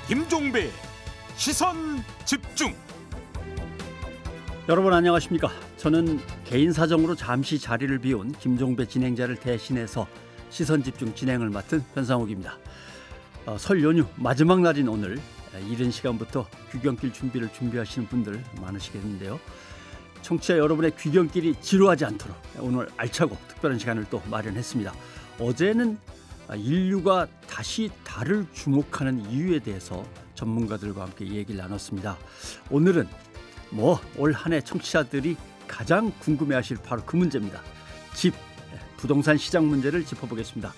김종배 시선 집중. 여러분 안녕하십니까? 저는 개인 사정으로 잠시 자리를 비운 김종배 진행자를 대신해서 시선 집중 진행을 맡은 변상욱입니다. 설 연휴 마지막 날인 오늘 이른 시간부터 귀경길 준비를 준비하시는 분들 많으시겠는데요. 청취자 여러분의 귀경길이 지루하지 않도록 오늘 알차고 특별한 시간을 또 마련했습니다. 어제는 인류가 다시 달을 주목하는 이유에 대해서 전문가들과 함께 얘기를 나눴습니다. 오늘은 올 한 해 청취자들이 가장 궁금해하실 바로 그 문제입니다. 집, 부동산 시장 문제를 짚어보겠습니다.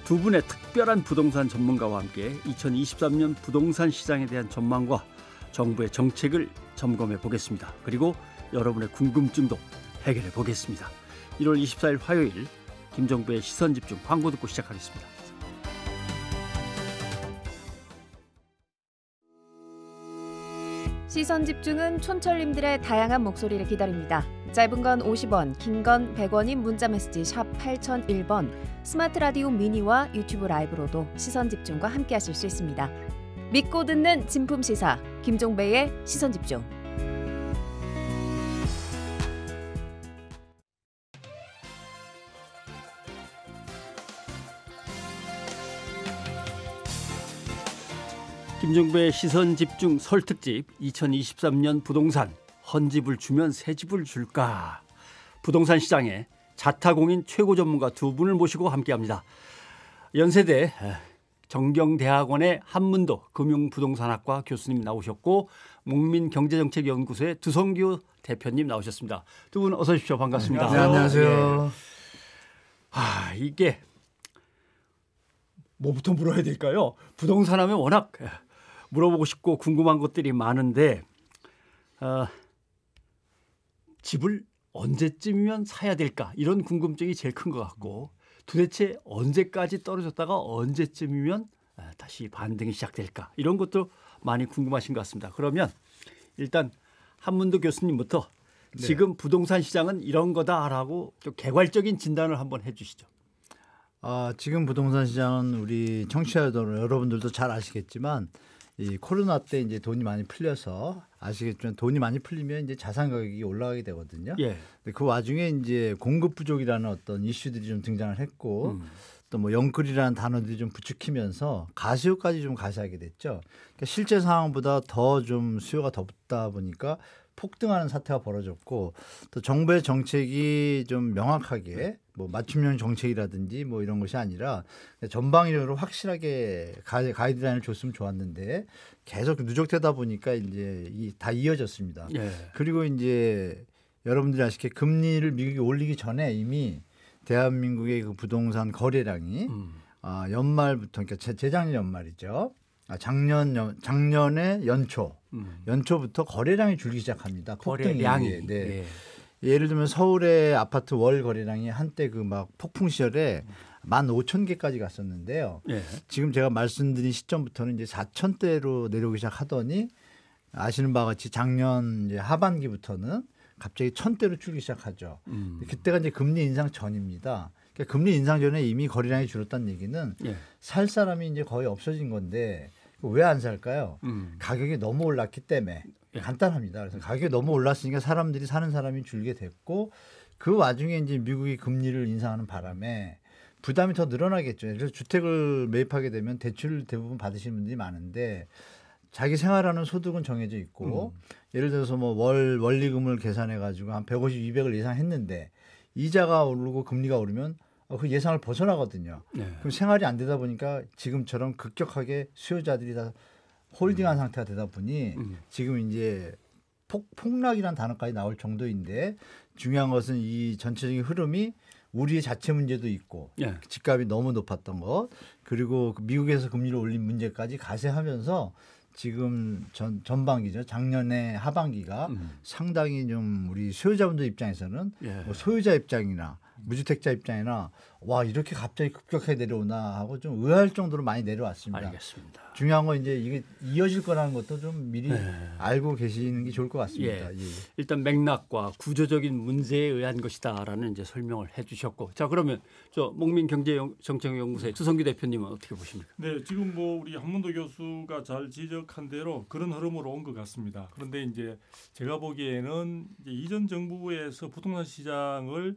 두 분의 특별한 부동산 전문가와 함께 2023년 부동산 시장에 대한 전망과 정부의 정책을 점검해 보겠습니다. 그리고 여러분의 궁금증도 해결해 보겠습니다. 1월 24일 화요일 김종배의 시선집중 광고 듣고 시작하겠습니다. 시선집중은 촌철님들의 다양한 목소리를 기다립니다. 짧은 건 50원, 긴 건 100원인 문자메시지 샵 8001번, 스마트 라디오 미니와 유튜브 라이브로도 시선집중과 함께하실 수 있습니다. 믿고 듣는 진품시사 김종배의 시선집중. 김종배의 시선집중 설특집 2023년 부동산 헌집을 주면 새집을 줄까? 부동산 시장에 자타공인 최고 전문가 두 분을 모시고 함께합니다. 연세대 정경대학원의 한문도 금융부동산학과 교수님 나오셨고 목민경제정책연구소의 두성규 대표님 나오셨습니다. 두 분 어서 오십시오. 반갑습니다. 네, 안녕하세요. 이게 뭐부터 물어야 될까요? 부동산 하면 워낙 물어보고 싶고 궁금한 것들이 많은데 집을 언제쯤이면 사야 될까? 이런 궁금증이 제일 큰 것 같고 도대체 언제까지 떨어졌다가 언제쯤이면 다시 반등이 시작될까? 이런 것도 많이 궁금하신 것 같습니다. 그러면 일단 한문도 교수님부터 지금 부동산 시장은 이런 거다라고 좀 개괄적인 진단을 한번 해 주시죠. 지금 부동산 시장은 우리 청취자 여러분들도 잘 아시겠지만 이 코로나 때 이제 돈이 많이 풀려서 아시겠지만 돈이 많이 풀리면 이제 자산 가격이 올라가게 되거든요. 예. 근데 그 와중에 이제 공급 부족이라는 어떤 이슈들이 좀 등장을 했고 또 뭐 영끌이라는 단어들이 좀 부추기면서 가시효까지 좀 가시하게 됐죠. 그러니까 실제 상황보다 더 좀 수요가 덥다 보니까 폭등하는 사태가 벌어졌고 또 정부의 정책이 좀 명확하게 뭐 맞춤형 정책이라든지 뭐 이런 것이 아니라 전방위적으로 확실하게 가이드라인을 줬으면 좋았는데 계속 누적되다 보니까 이제 다 이어졌습니다. 예. 그리고 이제 여러분들이 아시게 금리를 미국이 올리기 전에 이미 대한민국의 그 부동산 거래량이 연말부터 그러니까 재작년 연말이죠. 작년에 연초부터 거래량이 줄기 시작합니다. 거래량이. 네. 예. 예를 들면 서울의 아파트 월 거래량이 한때 그 막 폭풍 시절에 15,000개까지 갔었는데요. 예. 지금 제가 말씀드린 시점부터는 이제 4,000대로 내려오기 시작하더니 아시는 바와 같이 작년 이제 하반기부터는 갑자기 1,000대로 줄기 시작하죠. 그때가 이제 금리 인상 전입니다. 그러니까 금리 인상 전에 이미 거래량이 줄었다는 얘기는 살 사람이 이제 거의 없어진 건데 왜 안 살까요? 가격이 너무 올랐기 때문에. 간단합니다. 그래서 가격이 너무 올랐으니까 사람들이 사는 사람이 줄게 됐고 그 와중에 이제 미국이 금리를 인상하는 바람에 부담이 더 늘어나겠죠. 그래서 주택을 매입하게 되면 대출을 대부분 받으시는 분들이 많은데 자기 생활하는 소득은 정해져 있고 예를 들어서 뭐 원리금을 계산해 가지고 한 150, 200을 예상했는데 이자가 오르고 금리가 오르면 그 예상을 벗어나거든요. 그럼 생활이 안 되다 보니까 지금처럼 급격하게 수요자들이 다 홀딩한 상태가 되다 보니 지금 이제 폭락이라는 단어까지 나올 정도인데 중요한 것은 이 전체적인 흐름이 우리의 자체 문제도 있고 집값이 너무 높았던 것 그리고 미국에서 금리를 올린 문제까지 가세하면서 지금 전반기죠. 작년에 하반기가 상당히 좀 우리 수요자분들 입장에서는 뭐 소유자 입장이나 무주택자 입장이나 와 이렇게 갑자기 급격하게 내려오나 하고 좀 의아할 정도로 많이 내려왔습니다. 알겠습니다. 중요한 건 이제 이게 이어질 거라는 것도 좀 미리 알고 계시는 게 좋을 것 같습니다. 예. 예. 일단 맥락과 구조적인 문제에 의한 것이다라는 이제 설명을 해주셨고, 자 그러면 저 목민경제정책연구소의 주성규 대표님은 어떻게 보십니까? 네, 지금 뭐 우리 한문도 교수가 잘 지적한 대로 그런 흐름으로 온 것 같습니다. 그런데 이제 제가 보기에는 이제 이전 정부에서 부동산 시장을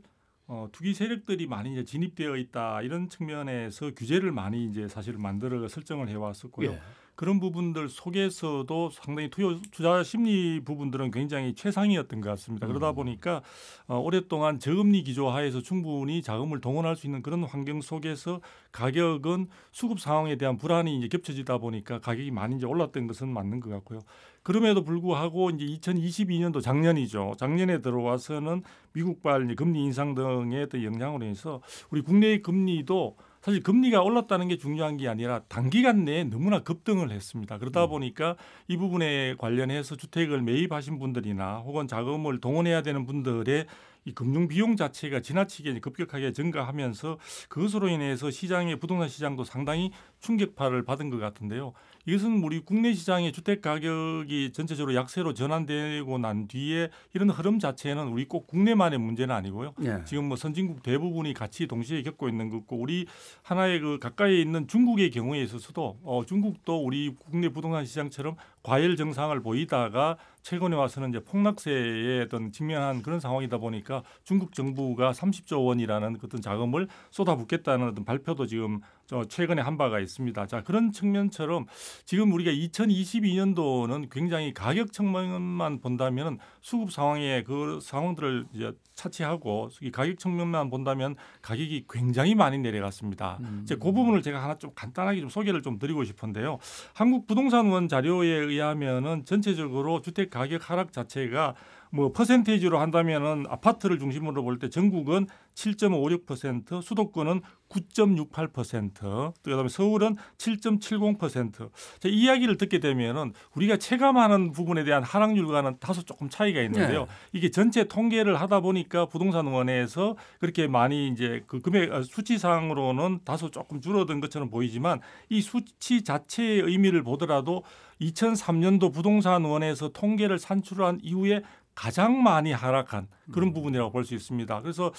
투기 세력들이 많이 이제 진입되어 있다 이런 측면에서 규제를 많이 이제 사실 만들어 설정을 해왔었고요. 예. 그런 부분들 속에서도 상당히 투자 심리 부분들은 굉장히 최상이었던 것 같습니다. 그러다 보니까 오랫동안 저금리 기조 하에서 충분히 자금을 동원할 수 있는 그런 환경 속에서 가격은 수급 상황에 대한 불안이 이제 겹쳐지다 보니까 가격이 많이 이제 올랐던 것은 맞는 것 같고요. 그럼에도 불구하고 이제 2022년도 작년이죠. 작년에 들어와서는 미국발 금리 인상 등의 어떤 영향으로 해서 우리 국내의 금리도 사실 금리가 올랐다는 게 중요한 게 아니라 단기간 내에 너무나 급등을 했습니다. 그러다 보니까 이 부분에 관련해서 주택을 매입하신 분들이나 혹은 자금을 동원해야 되는 분들의 이 금융 비용 자체가 지나치게 급격하게 증가하면서 그것으로 인해서 시장의 부동산 시장도 상당히 충격파를 받은 것 같은데요. 이것은 우리 국내 시장의 주택 가격이 전체적으로 약세로 전환되고 난 뒤에 이런 흐름 자체는 우리 꼭 국내만의 문제는 아니고요. 예. 지금 뭐 선진국 대부분이 같이 동시에 겪고 있는 거고 우리 하나의 그 가까이에 있는 중국의 경우에 있어서도 중국도 우리 국내 부동산 시장처럼 과열 증상을 보이다가 최근에 와서는 이제 폭락세에 어떤 직면한 그런 상황이다 보니까 중국 정부가 30조 원이라는 어떤 자금을 쏟아붓겠다는 어떤 발표도 지금 최근에 한 바가 있습니다. 자, 그런 측면처럼 지금 우리가 2022년도는 굉장히 가격 측면만 본다면 수급 상황의 그 상황들을 이제 차치하고 이 가격 측면만 본다면 가격이 굉장히 많이 내려갔습니다. 이제 그 부분을 제가 하나 좀 간단하게 좀 소개를 좀 드리고 싶은데요. 한국부동산원 자료에 의하면은 전체적으로 주택 가격 하락 자체가 뭐 퍼센테이지로 한다면은 아파트를 중심으로 볼 때 전국은 7.56%, 수도권은 9.68%, 그다음에 서울은 7.70%. 자, 이 이야기를 듣게 되면은 우리가 체감하는 부분에 대한 하락률과는 다소 조금 차이가 있는데요. 네. 이게 전체 통계를 하다 보니까 부동산원에서 그렇게 많이 이제 그 금액 수치상으로는 다소 조금 줄어든 것처럼 보이지만 이 수치 자체의 의미를 보더라도 2003년도 부동산원에서 통계를 산출한 이후에 가장 많이 하락한 그런 부분이라고 볼 수 있습니다. 그래서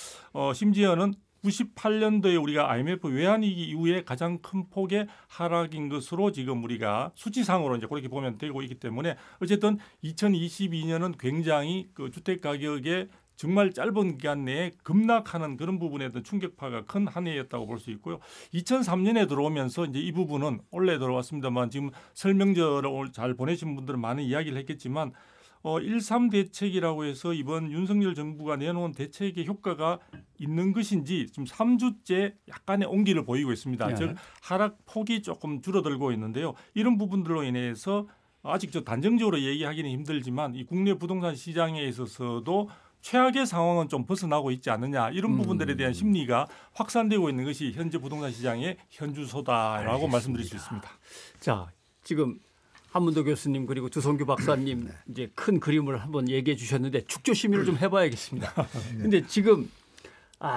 심지어는 98년도에 우리가 IMF 외환위기 이후에 가장 큰 폭의 하락인 것으로 지금 우리가 수치상으로 이제 그렇게 보면 되고 있기 때문에 어쨌든 2022년은 굉장히 그 주택 가격의 정말 짧은 기간 내에 급락하는 그런 부분에 대한 충격파가 큰 한 해였다고 볼 수 있고요. 2003년에 들어오면서 이제 이 부분은 원래 들어왔습니다만 지금 설명절을 잘 보내신 분들은 많은 이야기를 했겠지만 1.3 대책이라고 해서 이번 윤석열 정부가 내놓은 대책의 효과가 있는 것인지 지금 3주째 약간의 온기를 보이고 있습니다. 네. 즉 하락폭이 조금 줄어들고 있는데요. 이런 부분들로 인해서 아직 단정적으로 얘기하기는 힘들지만 이 국내 부동산 시장에 있어서도 최악의 상황은 좀 벗어나고 있지 않느냐 이런 부분들에 대한 심리가 확산되고 있는 것이 현재 부동산 시장의 현주소다라고 알겠습니다. 말씀드릴 수 있습니다. 자, 지금 한문도 교수님 그리고 주성규 박사님 이제 큰 그림을 한번 얘기해 주셨는데 축조 심의를 좀 해봐야겠습니다. 근데 지금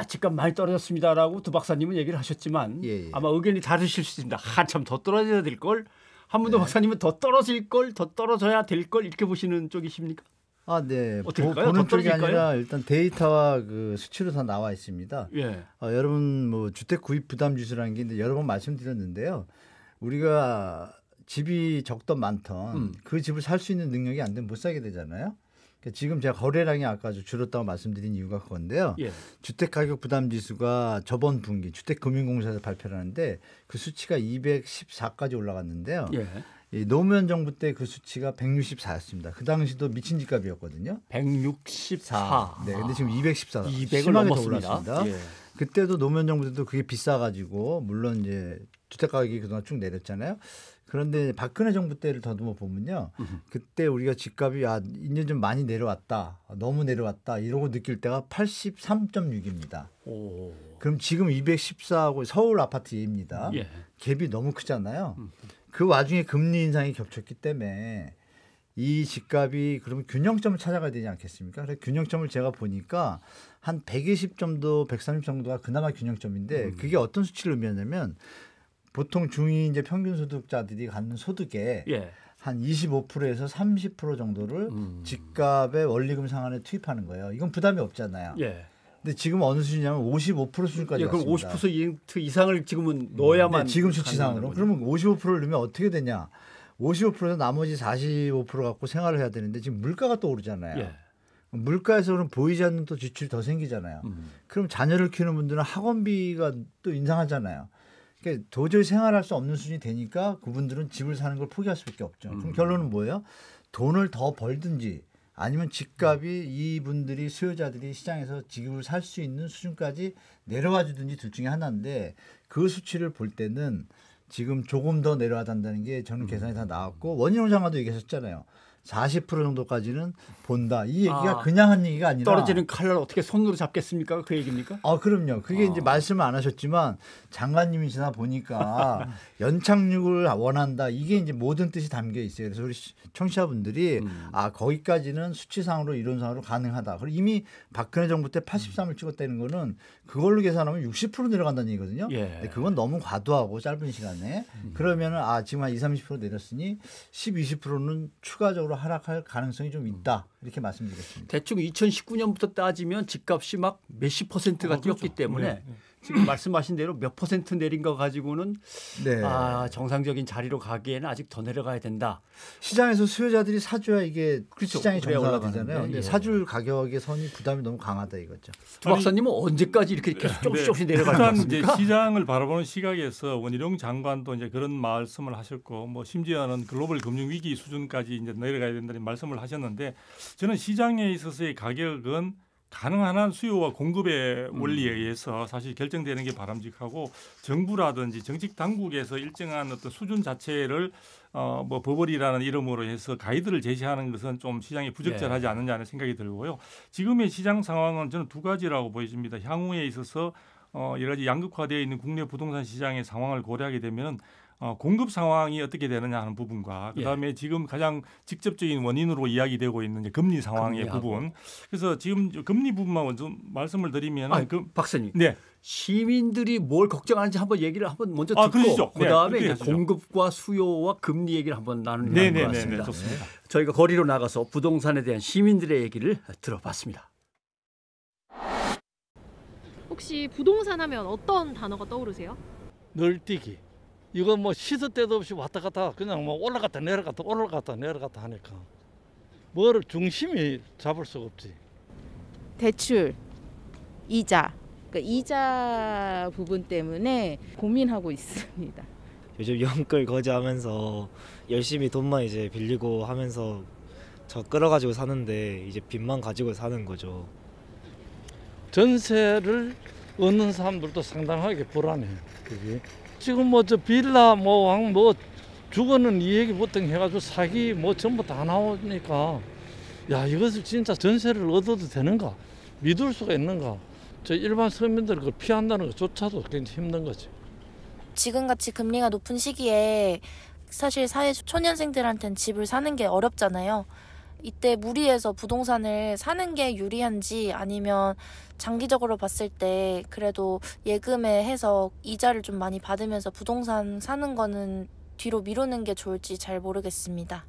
집값 많이 떨어졌습니다라고 두 박사님은 얘기를 하셨지만 예. 아마 의견이 다르실 수 있습니다. 한참 더 떨어져야 될 걸. 한문도 박사님은 더 떨어질 걸, 더 떨어져야 될 걸 이렇게 보시는 쪽이십니까? 네. 어떻게 할까요? 보는 더 쪽이 떨어질까요? 아니라 일단 데이터와 그 수치로 다 나와 있습니다. 예. 여러분 뭐 주택 구입 부담 지수라는 게 여러 번 말씀드렸는데요. 우리가 집이 적던 많던 그 집을 살 수 있는 능력이 안 되면 못 사게 되잖아요. 그러니까 지금 제가 거래량이 아까 줄었다고 말씀드린 이유가 그건데요. 예. 주택 가격 부담 지수가 저번 분기 주택금융공사에서 발표를 하는데 그 수치가 214까지 올라갔는데요. 예. 이 노무현 정부 때 그 수치가 164였습니다. 그 당시도 미친 집값이었거든요. 164. 네, 근데 지금 214. 200을 심하게 더 넘었습니다. 올랐습니다. 예. 그때도 노무현 정부 때도 그게 비싸가지고 물론 이제 주택 가격이 그동안 쭉 내렸잖아요. 그런데 박근혜 정부 때를 더듬어 보면요, 그때 우리가 집값이 이제 좀 많이 내려왔다, 너무 내려왔다 이러고 느낄 때가 83.6입니다. 오. 그럼 지금 214하고 서울 아파트 예입니다. 예. 갭이 너무 크잖아요. 그 와중에 금리 인상이 겹쳤기 때문에 이 집값이 그러면 균형점을 찾아가야 되지 않겠습니까? 그래서 균형점을 제가 보니까 한 120 정도, 130 정도가 그나마 균형점인데 그게 어떤 수치를 의미하냐면 보통 중위 이제 평균 소득자들이 갖는 소득의 예. 한 25%에서 30% 정도를 집값의 원리금 상환에 투입하는 거예요. 이건 부담이 없잖아요. 예. 근데 지금 어느 수준이냐면 55% 수준까지 예, 그럼 왔습니다. 50% 이상을 지금은 넣어야만 네, 지금 수치상으로. 가능한 그러면 55%를 넣으면 어떻게 되냐? 55%에서 나머지 45% 갖고 생활을 해야 되는데 지금 물가가 또 오르잖아요. 예. 물가에서 그럼 보이지 않는 또 지출이 더 생기잖아요. 그럼 자녀를 키우는 분들은 학원비가 또 인상하잖아요. 그러니까 도저히 생활할 수 없는 수준이 되니까 그분들은 집을 사는 걸 포기할 수밖에 없죠. 그럼 결론은 뭐예요? 돈을 더 벌든지 아니면 집값이 이분들이 수요자들이 시장에서 집을 살 수 있는 수준까지 내려와 주든지 둘 중에 하나인데 그 수치를 볼 때는 지금 조금 더 내려와 단다는 게 저는 계산이 다 나왔고 원희룡 장관도 얘기하셨잖아요. 40% 정도까지는 본다. 이 얘기가 그냥 한 얘기가 아니라 떨어지는 칼날 어떻게 손으로 잡겠습니까? 그 얘기입니까? 그럼요. 그게 이제 말씀을 안 하셨지만 장관님이시나 보니까 연착륙을 원한다. 이게 이제 모든 뜻이 담겨 있어요. 그래서 우리 청취자분들이 거기까지는 수치상으로 이론상으로 가능하다. 그리고 이미 박근혜 정부 때 83을 찍었다는 거는 그걸로 계산하면 60% 내려간다는 얘기거든요. 예. 근데 그건 너무 과도하고 짧은 시간에 그러면은 지금 한 20-30% 내렸으니 10-20%는 추가적으로 하락할 가능성이 좀 있다. 이렇게 말씀드리겠습니다. 대충 2019년부터 따지면 집값이 막 몇십 %가 뛰었기 그렇죠. 때문에 네. 지금 말씀하신 대로 몇 % 내린 거 가지고는 네. 정상적인 자리로 가기에는 아직 더 내려가야 된다. 시장에서 수요자들이 사줘야 이게 그렇죠. 시장이 그래야 정상화되잖아요. 올라가는데, 근데 예. 사줄 가격의 선이 부담이 너무 강하다 이거죠. 두 박사님은 언제까지 이렇게 계속 조금씩 내려갈 것 일단 이제 같습니까? 시장을 바라보는 시각에서 원희룡 장관도 이제 그런 말씀을 하셨고 뭐 심지어는 글로벌 금융 위기 수준까지 이제 내려가야 된다는 말씀을 하셨는데 저는 시장에 있어서의 가격은 가능한 한 수요와 공급의 원리에 의해서 사실 결정되는 게 바람직하고 정부라든지 정책 당국에서 일정한 어떤 수준 자체를 뭐 버블이라는 이름으로 해서 가이드를 제시하는 것은 좀 시장에 부적절하지 않느냐 하는 생각이 들고요. 지금의 시장 상황은 저는 두 가지라고 보여집니다. 향후에 있어서 여러 가지 양극화되어 있는 국내 부동산 시장의 상황을 고려하게 되면 공급 상황이 어떻게 되느냐 하는 부분과 그다음에 지금 가장 직접적인 원인으로 이야기되고 있는 이제 금리 상황의 금리하고. 부분. 그래서 지금 금리 부분만 좀 말씀을 드리면 박사님. 네. 시민들이 뭘 걱정하는지 한번 얘기를 한번 먼저 듣고 그러시죠. 네, 그다음에 그렇게 이제 하시죠. 공급과 수요와 금리 얘기를 한번 나누는 것 같습니다. 좋습니다. 저희가 거리로 나가서 부동산에 대한 시민들의 얘기를 들어봤습니다. 혹시 부동산 하면 어떤 단어가 떠오르세요? 널뛰기. 이거 뭐 시도 때도 없이 왔다 갔다 그냥 뭐 올라갔다 내려갔다 하니까 뭐를 중심이 잡을 수가 없지. 대출, 이자, 그러니까 이자 부분 때문에 고민하고 있습니다. 요즘 연끌 거지하면서 열심히 돈만 이제 빌리고 하면서 저 끌어가지고 사는데 이제 빚만 가지고 사는 거죠. 전세를 얻는 사람들도 상당하게 불안해. 그게 지금 뭐 저 빌라 뭐 주거는 이 얘기 보통 해가지고 사기 뭐 전부 다 나오니까 야 이것을 진짜 전세를 얻어도 되는가 믿을 수가 있는가 저 일반 서민들 그걸 피한다는 것조차도 굉장히 힘든 거지. 지금같이 금리가 높은 시기에 사실 사회 초년생들한테는 집을 사는 게 어렵잖아요. 이때 무리해서 부동산을 사는 게 유리한지 아니면 장기적으로 봤을 때 그래도 예금에 해서 이자를 좀 많이 받으면서 부동산 사는 거는 뒤로 미루는 게 좋을지 잘 모르겠습니다.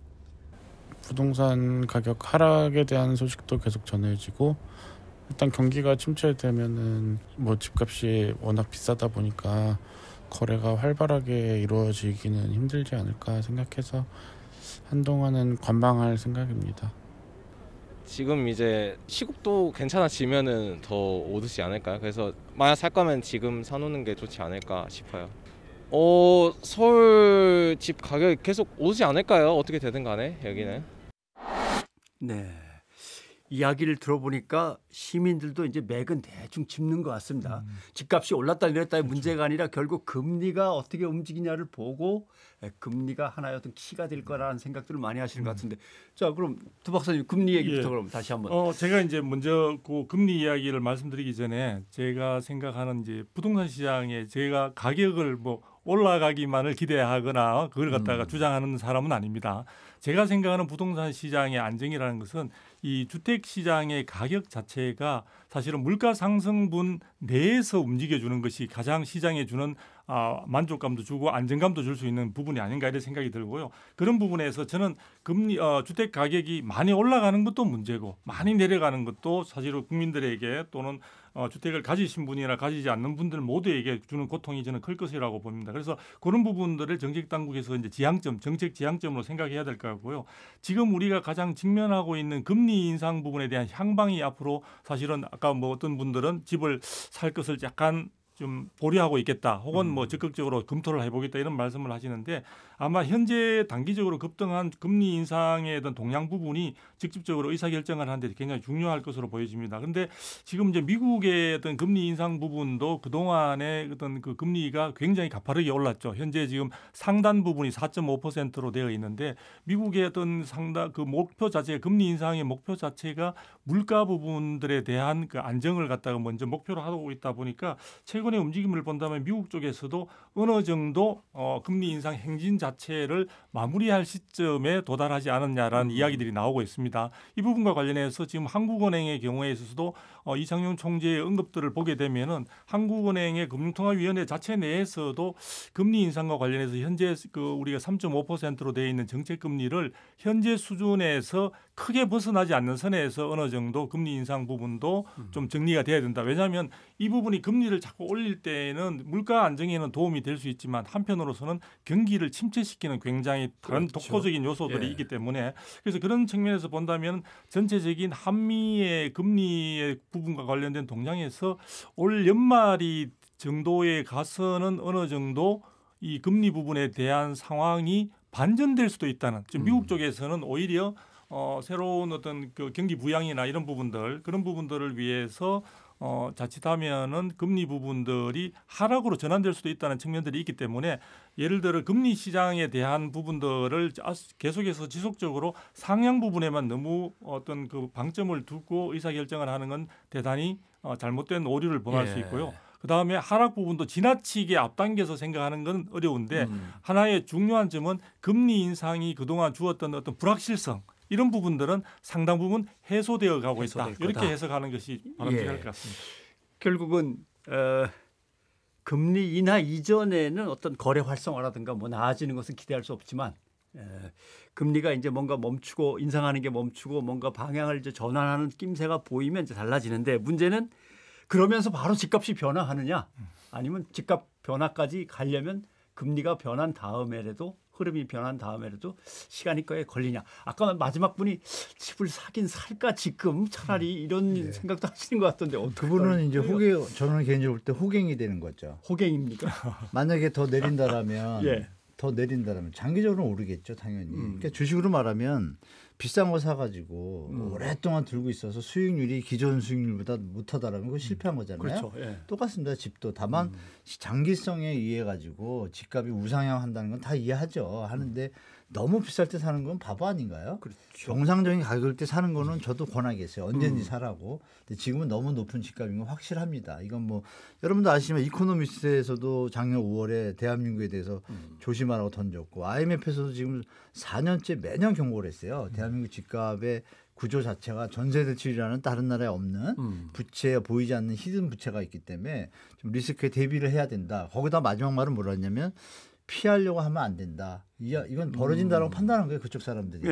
부동산 가격 하락에 대한 소식도 계속 전해지고 일단 경기가 침체되면은 뭐 집값이 워낙 비싸다 보니까 거래가 활발하게 이루어지기는 힘들지 않을까 생각해서 한동안은 관망할 생각입니다. 지금 이제 시국도 괜찮아지면은 더 오르지 않을까요? 그래서 만약 살 거면 지금 사놓는 게 좋지 않을까 싶어요. 서울 집 가격이 계속 오르지 않을까요? 어떻게 되든 간에 여기는. 네. 이야기를 들어보니까 시민들도 이제 맥은 대충 짚는 것 같습니다. 집값이 올랐다 내렸다의 문제가 아니라 결국 금리가 어떻게 움직이냐를 보고 금리가 하나의 어떤 키가 될 거라는 생각들을 많이 하시는 것 같은데 자 그럼 두 박사님 금리 얘기부터 그럼 다시 한번. 제가 이제 먼저 그 금리 이야기를 말씀드리기 전에 제가 생각하는 이제 부동산 시장에 제가 가격을 뭐 올라가기만을 기대하거나 그걸 갖다가 주장하는 사람은 아닙니다. 제가 생각하는 부동산 시장의 안정이라는 것은 이 주택 시장의 가격 자체가 사실은 물가 상승분 내에서 움직여주는 것이 가장 시장에 주는 만족감도 주고 안정감도 줄 수 있는 부분이 아닌가 이런 생각이 들고요. 그런 부분에서 저는 금리 주택 가격이 많이 올라가는 것도 문제고 많이 내려가는 것도 사실은 국민들에게 또는 주택을 가지신 분이나 가지지 않는 분들 모두에게 주는 고통이 저는 클 것이라고 봅니다. 그래서 그런 부분들을 정책 당국에서 이제 지향점, 정책 지향점으로 생각해야 될 것 같고요. 지금 우리가 가장 직면하고 있는 금리 인상 부분에 대한 향방이 앞으로 사실은 아까 뭐 어떤 분들은 집을 살 것을 약간 좀 보류하고 있겠다 혹은 뭐 적극적으로 검토를 해보겠다 이런 말씀을 하시는데 아마 현재 단기적으로 급등한 금리 인상의 어떤 동향 부분이 직접적으로 의사결정을 하는데 굉장히 중요할 것으로 보여집니다. 그런데 지금 이제 미국의 어떤 금리 인상 부분도 그동안의 어떤 그 금리가 굉장히 가파르게 올랐죠. 현재 지금 상단 부분이 4.5%로 되어 있는데 미국의 어떤 상당 그 목표 자체 금리 인상의 목표 자체가 물가 부분들에 대한 그 안정을 갖다가 먼저 목표로 하고 있다 보니까 최근의 움직임을 본다면 미국 쪽에서도 어느 정도 금리 인상 행진 자체를 마무리할 시점에 도달하지 않았냐라는 이야기들이 나오고 있습니다. 이 부분과 관련해서 지금 한국은행의 경우에 있어서도 이창용 총재의 언급들을 보게 되면은 한국은행의 금융통화위원회 자체 내에서도 금리 인상과 관련해서 현재 그 우리가 3.5%로 되어 있는 정책 금리를 현재 수준에서 크게 벗어나지 않는 선에서 어느 정도 금리 인상 부분도 좀 정리가 돼야 된다. 왜냐하면 이 부분이 금리를 자꾸 올릴 때는 물가 안정에는 도움이 될 수 있지만 한편으로서는 경기를 침체시키는 굉장히 다른 그렇죠. 독보적인 요소들이 예. 있기 때문에 그래서 그런 측면에서 본다면 전체적인 한미의 금리의 부분과 관련된 동향에서 올 연말이 정도에 가서는 어느 정도 이 금리 부분에 대한 상황이 반전될 수도 있다는 지금 미국 쪽에서는 오히려 새로운 어떤 그 경기 부양이나 이런 부분들 그런 부분들을 위해서 자칫하면은 금리 부분들이 하락으로 전환될 수도 있다는 측면들이 있기 때문에 예를 들어 금리 시장에 대한 부분들을 계속해서 지속적으로 상향 부분에만 너무 어떤 그 방점을 두고 의사결정을 하는 건 대단히 잘못된 오류를 범할 수 있고요. 그다음에 하락 부분도 지나치게 앞당겨서 생각하는 건 어려운데 하나의 중요한 점은 금리 인상이 그동안 주었던 어떤 불확실성 이런 부분들은 상당 부분 해소되어 가고 있다. 이렇게 해석하는 것이 바람직할 것 같습니다. 결국은 금리 인하 이전에는 어떤 거래 활성화라든가 뭐 나아지는 것은 기대할 수 없지만 금리가 이제 뭔가 멈추고 인상하는 게 멈추고 뭔가 방향을 이제 전환하는 낌새가 보이면 이제 달라지는데 문제는 그러면서 바로 집값이 변화하느냐 아니면 집값 변화까지 가려면 금리가 변한 다음에라도 흐름이 변한 다음에라도 시간이 꽤 걸리냐. 아까 마지막 분이 집을 사긴 살까 지금 차라리 이런 생각도 하시는 것 같던데 그분은 이제 저는 개인적으로 볼 때 호갱이 되는 거죠. 호갱입니까? 만약에 더 내린다라면 더 내린다라면 장기적으로는 오르겠죠 당연히. 그러니까 주식으로 말하면 비싼 거 사가지고 오랫동안 들고 있어서 수익률이 기존 수익률보다 못하다라면 그거 실패한 거잖아요. 그렇죠. 똑같습니다. 집도 다만 장기성에 의해 가지고 집값이 우상향한다는 건 다 이해하죠. 하는데 너무 비쌀 때 사는 건 바보 아닌가요? 그렇죠. 정상적인 가격일 때 사는 거는 저도 권하겠어요. 언제든지 사라고. 근데 지금은 너무 높은 집값인 건 확실합니다. 이건 뭐 여러분도 아시지만 이코노미스트에서도 작년 5월에 대한민국에 대해서 조심하라고 던졌고 IMF에서도 지금 4년째 매년 경고를 했어요. 대한민국 집값의 구조 자체가 전세 대출이라는 다른 나라에 없는 부채 보이지 않는 히든 부채가 있기 때문에 좀 리스크에 대비를 해야 된다. 거기다 마지막 말은 뭐라 했냐면 피하려고 하면 안 된다. 이건 벌어진다라고 판단한 거예요. 그쪽 사람들이.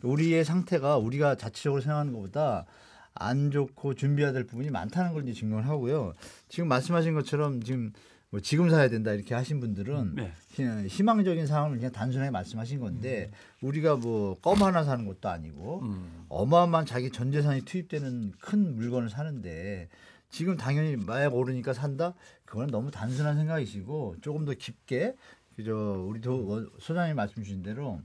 우리의 상태가 우리가 자체적으로 생각하는 것보다 안 좋고 준비해야 될 부분이 많다는 걸 이제 증명을 하고요. 지금 말씀하신 것처럼 지금 사야 된다 이렇게 하신 분들은 그냥 희망적인 상황을 그냥 단순하게 말씀하신 건데 우리가 뭐 껌 하나 사는 것도 아니고 어마어마한 자기 전 재산이 투입되는 큰 물건을 사는데 지금 당연히 마약 오르니까 산다? 그건 너무 단순한 생각이시고 조금 더 깊게 우리 소장님 말씀 주신 대로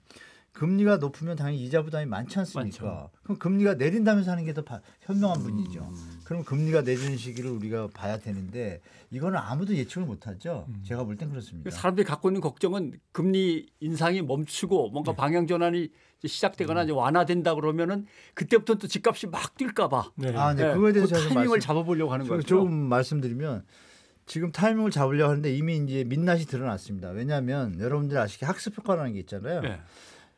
금리가 높으면 당연히 이자 부담이 많지 않습니까? 그럼 금리가 내린다면서 하는 게 더 현명한 분이죠. 그럼 금리가 내리는 시기를 우리가 봐야 되는데 이거는 아무도 예측을 못하죠. 제가 볼 땐 그렇습니다. 사람들이 갖고 있는 걱정은 금리 인상이 멈추고 뭔가 방향 전환이 시작되거나 이제 완화된다 그러면은 그때부터 또 집값이 막 뛸까 봐. 그거에 대해서 그 타이밍을 잡아보려고 하는 거죠. 조금 말씀드리면 지금 타이밍을 잡으려고 하는데 이미 이제 민낯이 드러났습니다. 왜냐하면 여러분들이 아시게 학습효과라는 게 있잖아요.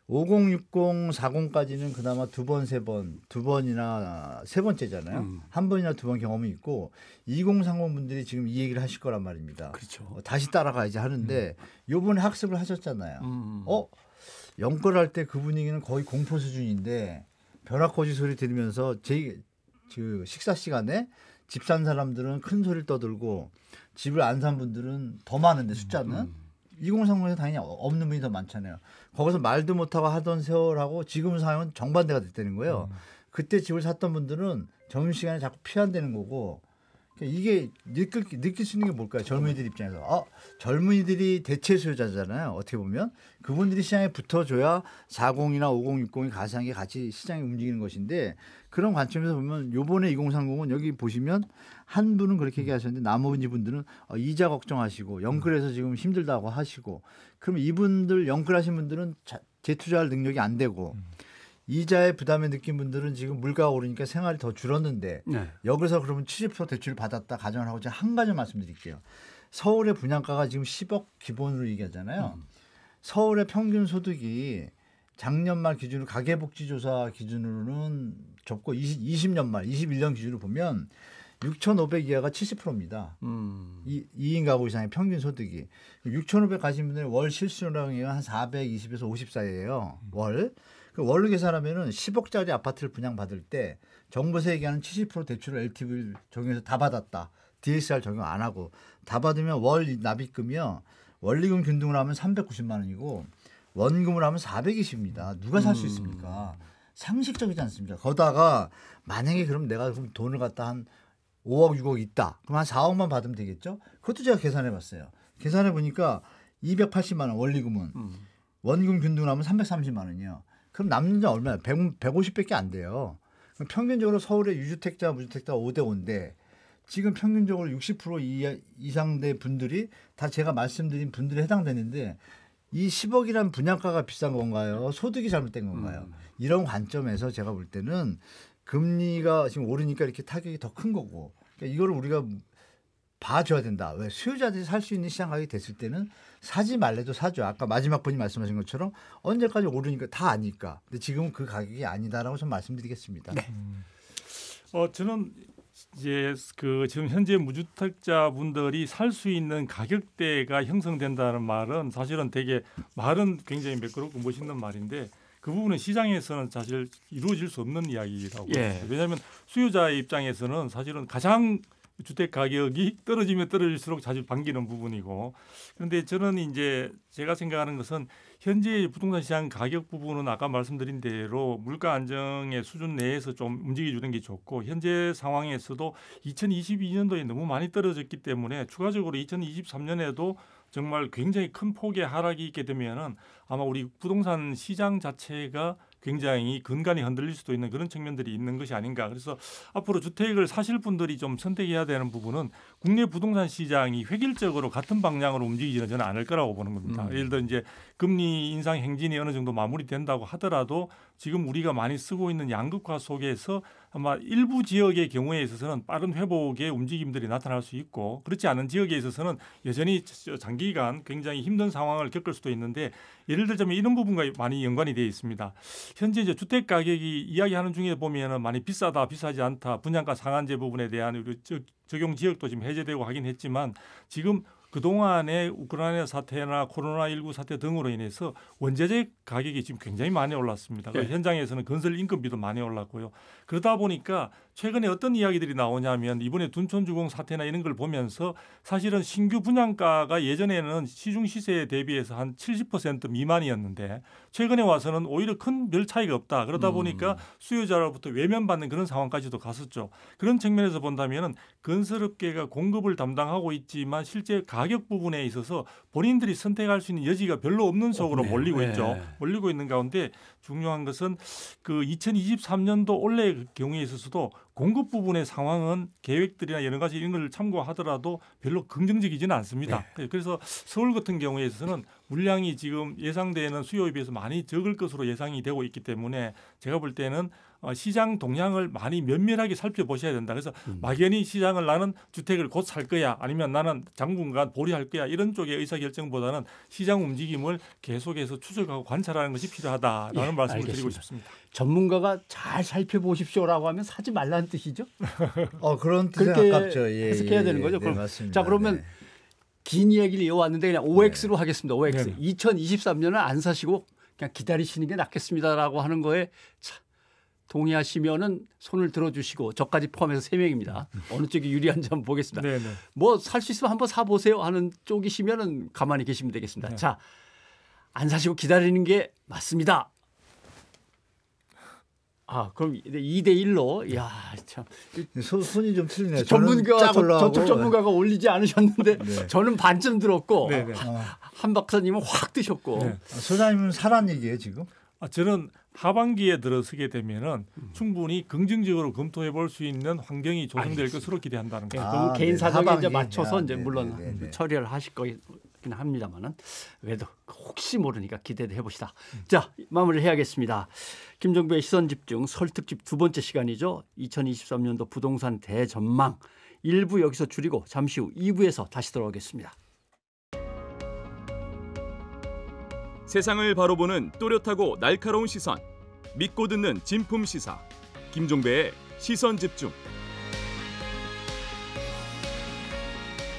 5060, 40까지는 그나마 두 번이나 세 번째잖아요. 한 번이나 두 번 경험이 있고 2030 분들이 지금 이 얘기를 하실 거란 말입니다. 그렇죠. 다시 따라가야지 하는데 요번에 학습을 하셨잖아요. 연끌할 때 그 분위기는 거의 공포 수준인데 벼락거지 소리 들으면서 그 식사 시간에 집 산 사람들은 큰 소리를 떠들고 집을 안 산 분들은 더 많은데 숫자는 2030에서 당연히 없는 분이 더 많잖아요. 거기서 말도 못하고 하던 세월하고 지금 상황은 정반대가 됐다는 거예요. 그때 집을 샀던 분들은 점심시간에 자꾸 피한다는 거고 이게 느낄 수 있는 게 뭘까요? 젊은이들 입장에서. 젊은이들이 대체 수요자잖아요. 어떻게 보면. 그분들이 시장에 붙어줘야 40이나 5060이 가상하게 같이 시장이 움직이는 것인데 그런 관점에서 보면 요번에 2030은 여기 보시면 한 분은 그렇게 얘기하셨는데 나머지 분들은 이자 걱정하시고 연끌해서 지금 힘들다고 하시고 그러면 이분들 연끌하신 분들은 재투자할 능력이 안 되고 이자의 부담을 느낀 분들은 지금 물가가 오르니까 생활이 더 줄었는데 여기서 그러면 70% 대출을 받았다 가정을 하고 제가 한 가지 말씀드릴게요. 서울의 분양가가 지금 10억 기본으로 얘기하잖아요. 서울의 평균 소득이 작년 말 기준으로 가계복지조사 기준으로는 접고 20년 말 21년 기준으로 보면 6,500 이하가 70%입니다. 2인 가구 이상의 평균 소득이. 6,500 가신 분들의 월 실수령이 한 420에서 50 사이예요. 월. 월로 계산하면은 10억짜리 아파트를 분양받을 때 정부에서 얘기하는 70% 대출을 LTV를 적용해서 다 받았다. DSR 적용 안 하고 다 받으면 월 납입금이요. 원리금 균등을 하면 390만 원이고 원금을 하면 420입니다. 누가 살 수 있습니까? 상식적이지 않습니까? 거다가 만약에 그럼 내가 그럼 돈을 갖다 한 5억, 6억 있다. 그럼 한 4억만 받으면 되겠죠? 그것도 제가 계산해 봤어요. 계산해 보니까 280만 원 원리금은 원금 균등을 하면 330만 원이요. 그럼 남는 자 얼마야? 150밖에 안 돼요. 그럼 평균적으로 서울의 유주택자, 무주택자 5대 5인데 지금 평균적으로 60% 이상 된 분들이 다 제가 말씀드린 분들이 해당되는데 이 10억이란 분양가가 비싼 건가요? 소득이 잘못된 건가요? 이런 관점에서 제가 볼 때는 금리가 지금 오르니까 이렇게 타격이 더 큰 거고 그러니까 이거를 우리가 봐줘야 된다. 왜 수요자들이 살 수 있는 시장 가격이 됐을 때는 사지 말래도 사죠. 아까 마지막 분이 말씀하신 것처럼 언제까지 오르니까 다 아니까. 근데 지금은 그 가격이 아니다라고 좀 말씀드리겠습니다. 네. 저는 이제 그 지금 현재 무주택자 분들이 살 수 있는 가격대가 형성된다는 말은 사실은 되게 말은 굉장히 매끄럽고 멋있는 말인데 그 부분은 시장에서는 사실 이루어질 수 없는 이야기라고 봅니다. 왜냐하면 수요자의 입장에서는 사실은 가장 주택 가격이 떨어지면 떨어질수록 자주 반기는 부분이고 그런데 저는 이제 제가 생각하는 것은 현재 부동산 시장 가격 부분은 아까 말씀드린 대로 물가 안정의 수준 내에서 좀 움직여주는 게 좋고 현재 상황에서도 2022년도에 너무 많이 떨어졌기 때문에 추가적으로 2023년에도 정말 굉장히 큰 폭의 하락이 있게 되면은 아마 우리 부동산 시장 자체가 굉장히 근간이 흔들릴 수도 있는 그런 측면들이 있는 것이 아닌가. 그래서 앞으로 주택을 사실 분들이 좀 선택해야 되는 부분은 국내 부동산 시장이 획일적으로 같은 방향으로 움직이지는 저는 않을 거라고 보는 겁니다. 예를 들어 이제 금리 인상 행진이 어느 정도 마무리된다고 하더라도 지금 우리가 많이 쓰고 있는 양극화 속에서 아마 일부 지역의 경우에 있어서는 빠른 회복의 움직임들이 나타날 수 있고 그렇지 않은 지역에 있어서는 여전히 장기간 굉장히 힘든 상황을 겪을 수도 있는데 예를 들자면 이런 부분과 많이 연관이 되어 있습니다. 현재 이제 주택 가격이 이야기하는 중에 보면은 많이 비싸다, 비싸지 않다, 분양가 상한제 부분에 대한 우리 적용 지역도 지금 해제되고 하긴 했지만 지금 그동안의 우크라이나 사태나 코로나19 사태 등으로 인해서 원자재 가격이 지금 굉장히 많이 올랐습니다. 현장에서는 건설 인건비도 많이 올랐고요. 그러다 보니까 최근에 어떤 이야기들이 나오냐면 이번에 둔촌주공 사태나 이런 걸 보면서 사실은 신규 분양가가 예전에는 시중 시세에 대비해서 한 70% 미만이었는데 최근에 와서는 오히려 큰 별 차이가 없다. 그러다 보니까 수요자로부터 외면받는 그런 상황까지도 갔었죠. 그런 측면에서 본다면은 건설업계가 공급을 담당하고 있지만 실제 가격 부분에 있어서 본인들이 선택할 수 있는 여지가 별로 없는 속으로 몰리고 있죠. 몰리고 있는 가운데 중요한 것은 그 2023년도 올해 경우에 있어서도 공급 부분의 상황은 계획들이나 여러 가지 이런 걸 참고하더라도 별로 긍정적이지는 않습니다. 그래서 서울 같은 경우에 있어서는 물량이 지금 예상되는 수요에 비해서 많이 적을 것으로 예상이 되고 있기 때문에 제가 볼 때는 시장 동향을 많이 면밀하게 살펴보셔야 된다. 그래서 막연히 시장을 나는 주택을 곧 살 거야 아니면 나는 당분간 보류할 거야 이런 쪽의 의사결정보다는 시장 움직임을 계속해서 추적하고 관찰하는 것이 필요하다라는 말씀을 드리고 싶습니다. 전문가가 잘 살펴보십시오라고 하면 사지 말라는 뜻이죠? 그런 뜻에 그렇게 가깝죠. 해석해야 되는 거죠. 네, 맞습니다. 자 그러면 긴 이야기를 이어왔는데 그냥 OX로 하겠습니다. OX. 2023년은 안 사시고 그냥 기다리시는 게 낫겠습니다라고 하는 거에 동의하시면은 손을 들어주시고 저까지 포함해서 3명입니다. 어느 쪽이 유리한지 한번 보겠습니다. 뭐 살 수 있으면 한번 사보세요 하는 쪽이시면은 가만히 계시면 되겠습니다. 자, 안 사시고 기다리는 게 맞습니다. 그럼 2대1로, 이야, 참. 손이 좀 틀리네요. 저쪽 전문가가 올리지 않으셨는데 저는 반쯤 들었고 한 박사님은 확 드셨고. 소장님은 사란 얘기예요 지금? 저는 하반기에 들어서게 되면은 충분히 긍정적으로 검토해 볼 수 있는 환경이 조성될 것으로 기대한다는 거죠. 그럼 개인 사정에 이제 맞춰서 이제 물론 처리를 하실 거긴 합니다만은 그래도 혹시 모르니까 기대도 해봅시다. 자, 마무리를 해야겠습니다. 김종배의 시선집중 설 특집 2번째 시간이죠. 2023년도 부동산 대전망 1부 여기서 줄이고 잠시 후 2부에서 다시 돌아오겠습니다. 세상을 바로 보는 또렷하고 날카로운 시선, 믿고 듣는 진품 시사, 김종배의 시선집중.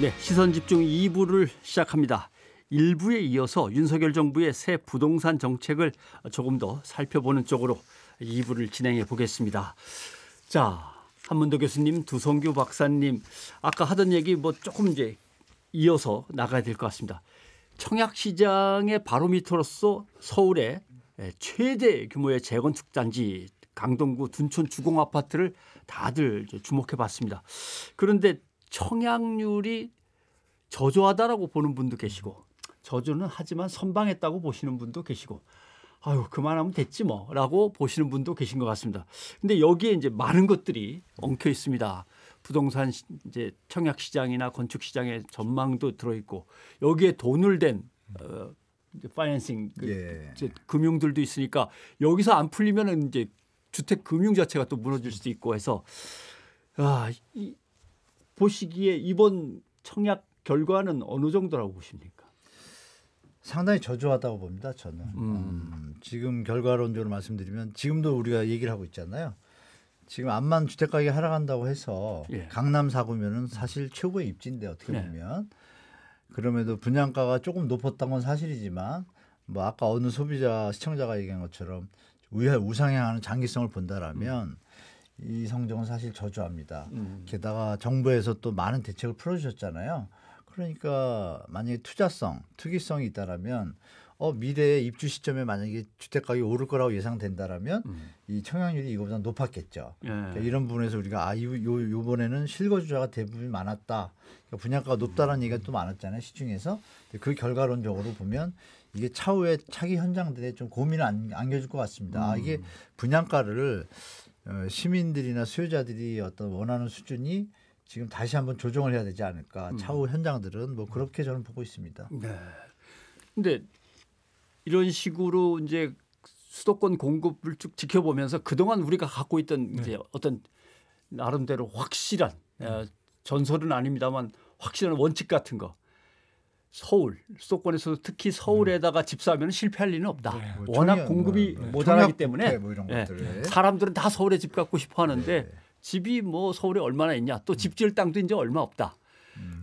네, 시선집중 2부를 시작합니다. 1부에 이어서 윤석열 정부의 새 부동산 정책을 조금 더 살펴보는 쪽으로 2부를 진행해 보겠습니다. 자, 한문도 교수님, 두성규 박사님, 아까 하던 얘기 뭐 조금 이제 이어서 나가야 될 것 같습니다. 청약시장의 바로미터로서 서울의 최대 규모의 재건축 단지 강동구 둔촌 주공아파트를 다들 주목해 봤습니다. 그런데 청약률이 저조하다라고 보는 분도 계시고 저조는 하지만 선방했다고 보시는 분도 계시고 아유 그만하면 됐지 뭐라고 보시는 분도 계신 것 같습니다. 근데 여기에 이제 많은 것들이 엉켜 있습니다. 부동산 이제 청약 시장이나 건축 시장의 전망도 들어 있고 여기에 돈을 댄 파이낸싱 금융들도 있으니까 여기서 안 풀리면은 이제 주택 금융 자체가 또 무너질 수도 있고 해서 보시기에 이번 청약 결과는 어느 정도라고 보십니까? 상당히 저조하다고 봅니다. 저는 지금 결과론적으로 말씀드리면 지금도 우리가 얘기를 하고 있잖아요. 지금 암만 주택 가격이 하락한다고 해서 강남 4구면은 사실 최고의 입지인데 어떻게 보면 그럼에도 분양가가 조금 높았던 건 사실이지만 뭐 아까 어느 소비자 시청자가 얘기한 것처럼 우상향하는 장기성을 본다라면 이 성적은 사실 저조합니다. 게다가 정부에서 또 많은 대책을 풀어주셨잖아요. 그러니까 만약에 투기성이 있다라면 미래의 입주 시점에 만약에 주택 가격이 오를 거라고 예상된다라면 이 청약률이 이거보다 높았겠죠. 그러니까 이런 부분에서 우리가 이번에는 실거주자가 대부분 많았다. 그러니까 분양가가 높다라는 얘기가 또 많았잖아요. 시중에서. 그 결과론적으로 보면 이게 차후에 차기 현장들에 좀 고민을 안겨줄 것 같습니다. 이게 분양가를 시민들이나 수요자들이 어떤 원하는 수준이 지금 다시 한번 조정을 해야 되지 않을까. 차후 현장들은 뭐 그렇게 저는 보고 있습니다. 네. 근데 이런 식으로 이제 수도권 공급을 쭉 지켜보면서 그동안 우리가 갖고 있던 이제 어떤 나름대로 확실한 전설은 아닙니다만 확실한 원칙 같은 거. 서울, 수도권에서도 특히 서울에다가 집 사면 실패할 리는 없다. 워낙 공급이 모자라기 때문에 뭐 이런 것들. 사람들은 다 서울에 집 갖고 싶어 하는데 집이 뭐 서울에 얼마나 있냐. 또 집 지을 땅도 이제 얼마 없다.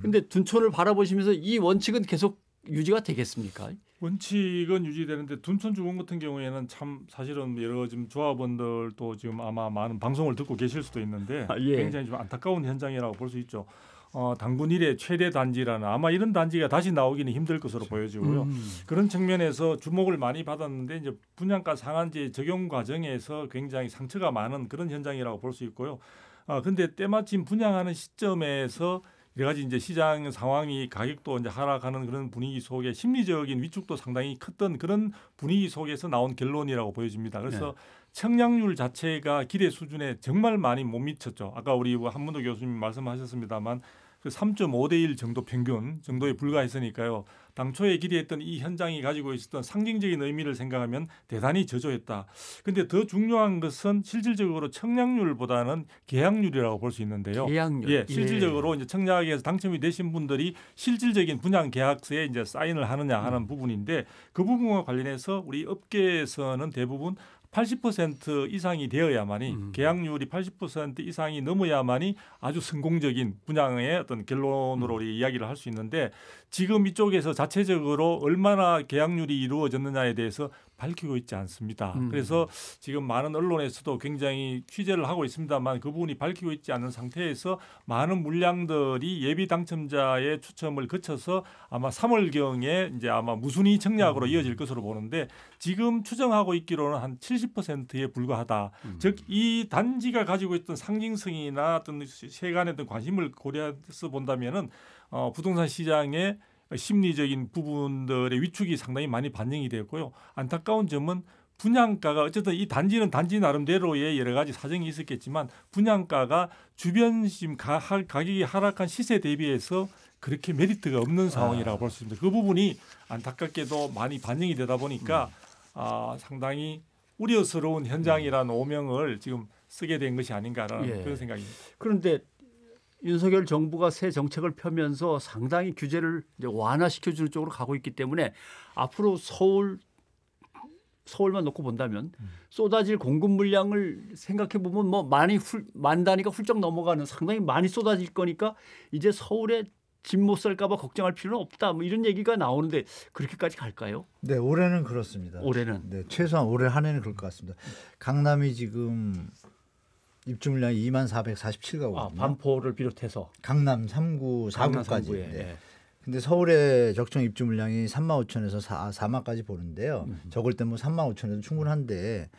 근데 둔촌을 바라보시면서 이 원칙은 계속 유지가 되겠습니까? 원칙은 유지되는데 둔촌 주공 같은 경우에는 참 사실은 여러 지금 조합원들도 지금 아마 많은 방송을 듣고 계실 수도 있는데 굉장히 좀 안타까운 현장이라고 볼 수 있죠. 당분 이래 최대 단지라는 아마 이런 단지가 다시 나오기는 힘들 것으로 보여지고요. 그런 측면에서 주목을 많이 받았는데 이제 분양가 상한제 적용 과정에서 굉장히 상처가 많은 그런 현장이라고 볼 수 있고요. 근데 때마침 분양하는 시점에서 여러 가지 이제 시장 상황이 가격도 이제 하락하는 그런 분위기 속에 심리적인 위축도 상당히 컸던 그런 분위기 속에서 나온 결론이라고 보여집니다. 그래서 청약률 자체가 기대 수준에 정말 많이 못 미쳤죠. 아까 우리 한문도 교수님 말씀하셨습니다만 그 3.5대 1 정도 평균 정도에 불과했으니까요. 당초에 기대했던 이 현장이 가지고 있었던 상징적인 의미를 생각하면 대단히 저조했다. 그런데 더 중요한 것은 실질적으로 청약률보다는 계약률이라고 볼 수 있는데요. 계약률. 예, 실질적으로 이제 청약에서 당첨이 되신 분들이 실질적인 분양 계약서에 이제 사인을 하느냐 하는 부분인데 그 부분과 관련해서 우리 업계에서는 대부분 80% 이상이 되어야만이 계약률이 80% 이상이 넘어야만이 아주 성공적인 분양의 어떤 결론으로 우리 이야기를 할 수 있는데 지금 이쪽에서 자체적으로 얼마나 계약률이 이루어졌느냐에 대해서 밝히고 있지 않습니다. 그래서 지금 많은 언론에서도 굉장히 취재를 하고 있습니다만 그 부분이 밝히고 있지 않은 상태에서 많은 물량들이 예비 당첨자의 추첨을 거쳐서 아마 3월경에 이제 아마 무순위 청약으로 이어질 것으로 보는데 지금 추정하고 있기로는 한 70%에 불과하다. 즉 이 단지가 가지고 있던 상징성이나 어떤 세간의 어떤 관심을 고려해서 본다면은 부동산 시장의 심리적인 부분들의 위축이 상당히 많이 반영이 되었고요. 안타까운 점은 분양가가 어쨌든 이 단지는 단지 나름대로의 여러 가지 사정이 있었겠지만 분양가가 주변 지금 가격이 하락한 시세 대비해서 그렇게 메리트가 없는 상황이라고 볼 수 있습니다. 그 부분이 안타깝게도 많이 반영이 되다 보니까 상당히 우려스러운 현장이라는 오명을 지금 쓰게 된 것이 아닌가라는 그런 생각입니다. 그런데 윤석열 정부가 새 정책을 펴면서 상당히 규제를 이제 완화시켜주는 쪽으로 가고 있기 때문에 앞으로 서울만 놓고 본다면 쏟아질 공급 물량을 생각해 보면 뭐 만 단위가 훌쩍 넘어가는 상당히 많이 쏟아질 거니까 이제 서울에 집 못 살까 봐 걱정할 필요는 없다. 뭐 이런 얘기가 나오는데 그렇게까지 갈까요? 네, 올해는 그렇습니다. 올해는 네, 최소한 올해 한 해는 그럴 것 같습니다. 강남이 지금 입주 물량이 24,447가구거든요. 반포를 비롯해서 강남 3구, 4구까지. 네. 네. 근데 서울의 적정 입주 물량이 35,000에서 4만까지 보는데요. 적을 때 뭐 35,000에도 충분한데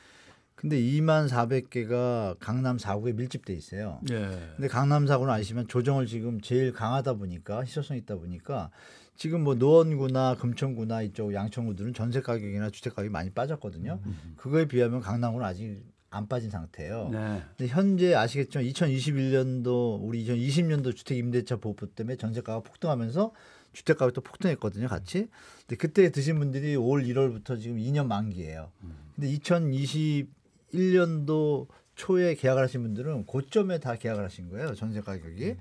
근데 24,400개가 강남 4구에 밀집돼 있어요. 근데 강남 4구는 아시면 조정을 지금 제일 강하다 보니까 희소성이 있다 보니까 지금 뭐 노원구나 금천구나 이쪽 양천구들은 전세 가격이나 주택 가격이 많이 빠졌거든요. 그거에 비하면 강남구는 아직 안 빠진 상태예요. 근데 현재 아시겠지만 2021년도 우리 2020년도 주택 임대차 보호 때문에 전세가가 폭등하면서 주택 가격도 폭등했거든요, 같이. 근데 그때 드신 분들이 올 1월부터 지금 2년 만기예요. 근데 2021년도 초에 계약을 하신 분들은 고점에 다 계약을 하신 거예요, 전세 가격이.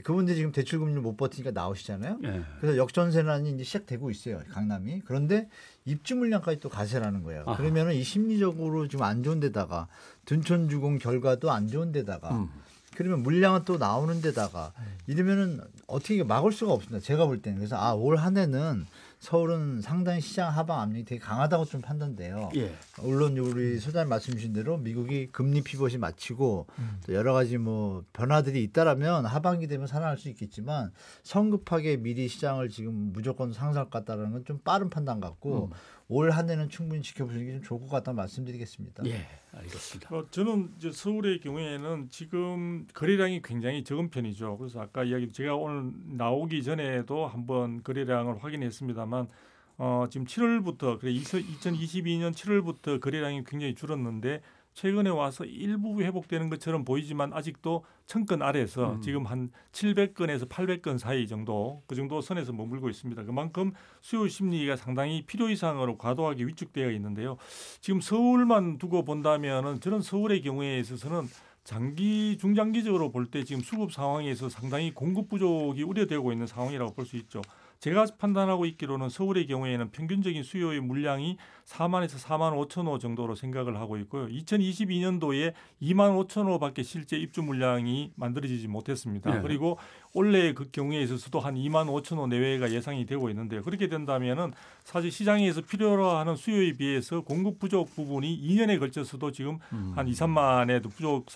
그분들이 지금 대출 금리를 못 버티니까 나오시잖아요. 그래서 역전세난이 이제 시작되고 있어요, 강남이. 그런데 입주 물량까지 또 가세라는 거예요. 그러면은 이 심리적으로 좀 안 좋은 데다가 둔촌주공 결과도 안 좋은 데다가 그러면 물량은 또 나오는 데다가 이러면은 어떻게 막을 수가 없습니다. 제가 볼 때는. 그래서 올 한 해는 서울은 상당히 시장 하방 압력이 되게 강하다고 좀 판단돼요. 물론 우리 소장님 말씀 주신 대로 미국이 금리 피벗이 마치고 또 여러 가지 뭐 변화들이 있다라면 하반기 되면 살아날 수 있겠지만 성급하게 미리 시장을 지금 무조건 상승할 것 같다는 건 좀 빠른 판단 같고 올 한 해는 충분히 지켜보시는 게 좀 좋을 것 같다는 말씀드리겠습니다. 예, 알겠습니다. 저는 이제 서울의 경우에는 지금 거래량이 굉장히 적은 편이죠. 그래서 아까 이야기 제가 오늘 나오기 전에도 한번 거래량을 확인했습니다만 지금 7월부터 그래 2022년 7월부터 거래량이 굉장히 줄었는데 최근에 와서 일부 회복되는 것처럼 보이지만 아직도 1000건 아래에서 지금 한 700건에서 800건 사이 정도 그 정도 선에서 머물고 있습니다. 그만큼 수요 심리가 상당히 필요 이상으로 과도하게 위축되어 있는데요. 지금 서울만 두고 본다면은 저는 서울의 경우에 있어서는 중장기적으로 볼 때 지금 수급 상황에서 상당히 공급 부족이 우려되고 있는 상황이라고 볼 수 있죠. 제가 판단하고 있기로는 서울의 경우에는 평균적인 수요의 물량이 4만에서 4만 5천 호 정도로 생각을 하고 있고요. 2022년도에 2만 5천 호밖에 실제 입주 물량이 만들어지지 못했습니다. 그리고 올해 그 경우에 있어서도 한 2만 5천 호 내외가 예상이 되고 있는데요. 그렇게 된다면은 사실 시장에서 필요로 하는 수요에 비해서 공급 부족 부분이 2년에 걸쳐서도 지금 한 2, 3만의 부족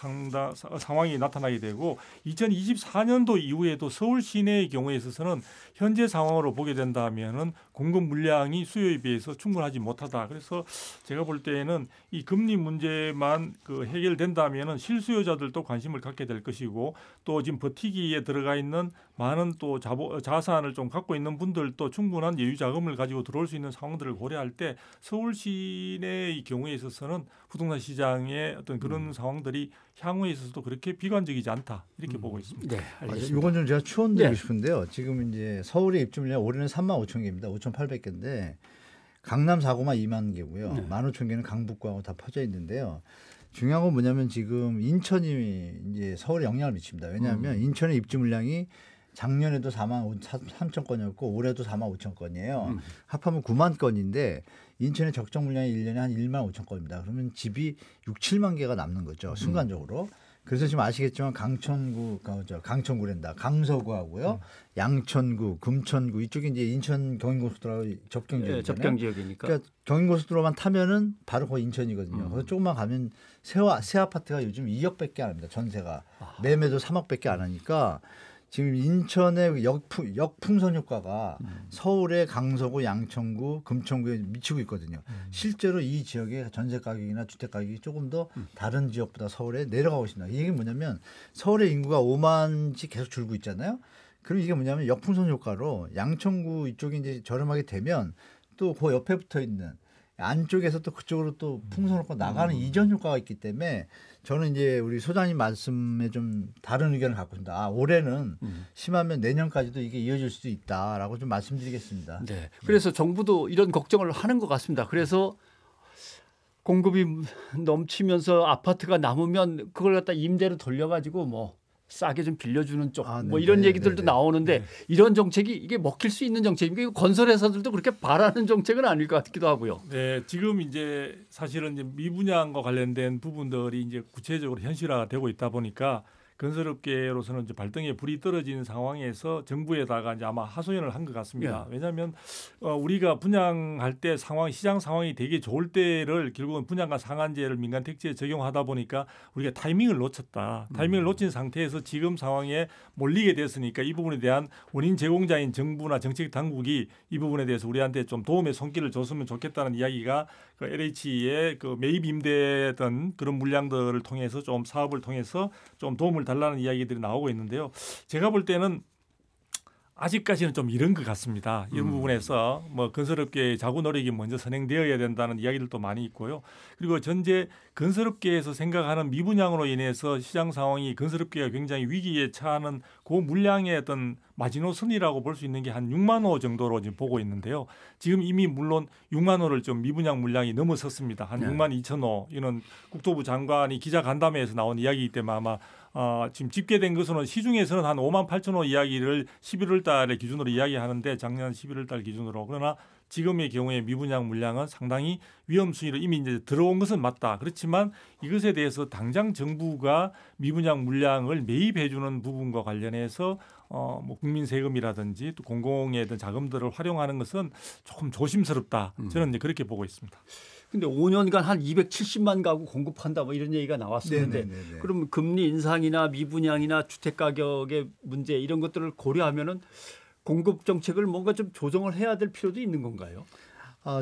상황이 나타나게 되고 2024년도 이후에도 서울 시내의 경우에 있어서는 현재 상황으로 보게 된다면은 공급 물량이 수요에 비해서 충분하지 못하다. 그래서 제가 볼 때에는 이 금리 문제만 해결된다면은 실수요자들도 관심을 갖게 될 것이고 또 지금 버티기에 들어가 있는 많은 또 자산을 좀 갖고 있는 분들도 충분한 여유 자금을 가지고 들어올 수 있는 상황들을 고려할 때 서울 시내의 경우에 있어서는 부동산 시장의 어떤 그런 상황들이 향후에 있어서도 그렇게 비관적이지 않다 이렇게 보고 있습니다. 네, 알겠습니다. 이건 좀 제가 추원드리고 네. 싶은데요. 지금 이제 서울의 입주 물량 올해는 35,000개입니다. 5,800개인데 강남 4구만 2만 개고요. 네. 15,000개는 강북구하고 다 퍼져 있는데요. 중요한 건 뭐냐면 지금 인천이 이제 서울에 영향을 미칩니다. 왜냐하면 인천의 입주 물량이 작년에도 4만 3천 건이었고 올해도 4만 5천 건이에요. 합하면 9만 건인데 인천의 적정 물량이 1년에 한 1만 5천 건입니다. 그러면 집이 6, 7만 개가 남는 거죠. 순간적으로. 그래서 지금 아시겠지만 강천구랜다. 강서구하고요. 양천구, 금천구 이쪽이 이제 인천 경인고속도로 접경 지역이잖아요. 접경 지역이니까. 그러니까 경인고속도로만 타면은 바로 거기 인천이거든요. 그래서 조금만 가면 새 아파트가 요즘 2억밖에 안 합니다. 전세가. 매매도 3억밖에 안 하니까 지금 인천의 역풍선 효과가 서울의 강서구, 양천구, 금천구에 미치고 있거든요. 실제로 이 지역의 전세 가격이나 주택 가격이 조금 더 다른 지역보다 서울에 내려가고 있습니다. 이게 뭐냐면 서울의 인구가 5만씩 계속 줄고 있잖아요. 그럼 이게 뭐냐면 역풍선 효과로 양천구 이쪽이 이제 저렴하게 되면 또 그 옆에 붙어 있는 안쪽에서 또 그쪽으로 또 풍선 효과 나가는 이전 효과가 있기 때문에 저는 이제 우리 소장님 말씀에 좀 다른 의견을 갖고 있습니다. 아, 올해는 심하면 내년까지도 이게 이어질 수도 있다라고 좀 말씀드리겠습니다. 네. 그래서 정부도 이런 걱정을 하는 것 같습니다. 그래서 공급이 넘치면서 아파트가 남으면 그걸 갖다 임대로 돌려가지고 뭐 싸게 좀 빌려주는 쪽 뭐 이런 얘기들도 나오는데 이런 정책이 이게 먹힐 수 있는 정책입니까? 건설회사들도 그렇게 바라는 정책은 아닐 것 같기도 하고요. 네, 지금 이제 사실은 이제 미분양과 관련된 부분들이 이제 구체적으로 현실화되고 있다 보니까 건설업계로서는 이제 발등에 불이 떨어지는 상황에서 정부에다가 이제 아마 하소연을 한 것 같습니다. 예. 왜냐하면 우리가 분양할 때 시장 상황이 되게 좋을 때를 결국은 분양가 상한제를 민간 택지에 적용하다 보니까 우리가 타이밍을 놓쳤다. 타이밍을 놓친 상태에서 지금 상황에 몰리게 됐으니까 이 부분에 대한 원인 제공자인 정부나 정책 당국이 이 부분에 대해서 우리한테 좀 도움의 손길을 줬으면 좋겠다는 이야기가 그 LH의 그 매입 임대던 그런 물량들을 통해서 좀 사업을 통해서 좀 도움을 달라는 이야기들이 나오고 있는데요. 제가 볼 때는 아직까지는 좀 이른 것 같습니다. 이런 부분에서 뭐 건설업계의 자구 노력이 먼저 선행되어야 된다는 이야기들도 많이 있고요. 그리고 전제 건설업계에서 생각하는 미분양으로 인해서 시장 상황이 건설업계가 굉장히 위기에 처하는 그 물량의 어떤 마지노선이라고 볼 수 있는 게 한 6만 호 정도로 지금 보고 있는데요. 지금 이미 물론 6만 호를 좀 미분양 물량이 넘어섰습니다. 한 6만 2천 호. 이는 국토부 장관이 기자간담회에서 나온 이야기이기 때문에 아마 지금 집계된 것으로는 시중에서는 한 5만 8천 호 이야기를 11월 달에 기준으로 이야기하는데 작년 11월 달 기준으로 그러나 지금의 경우에 미분양 물량은 상당히 위험 순위로 이미 이제 들어온 것은 맞다. 그렇지만 이것에 대해서 당장 정부가 미분양 물량을 매입해 주는 부분과 관련해서 뭐 국민 세금이라든지 또 공공의 어떤 자금들을 활용하는 것은 조금 조심스럽다. 저는 이제 그렇게 보고 있습니다. 근데 5년간 한 270만 가구 공급한다 뭐 이런 얘기가 나왔었는데 네네네네. 그럼 금리 인상이나 미분양이나 주택 가격의 문제 이런 것들을 고려하면은 공급 정책을 뭔가 좀 조정을 해야 될 필요도 있는 건가요?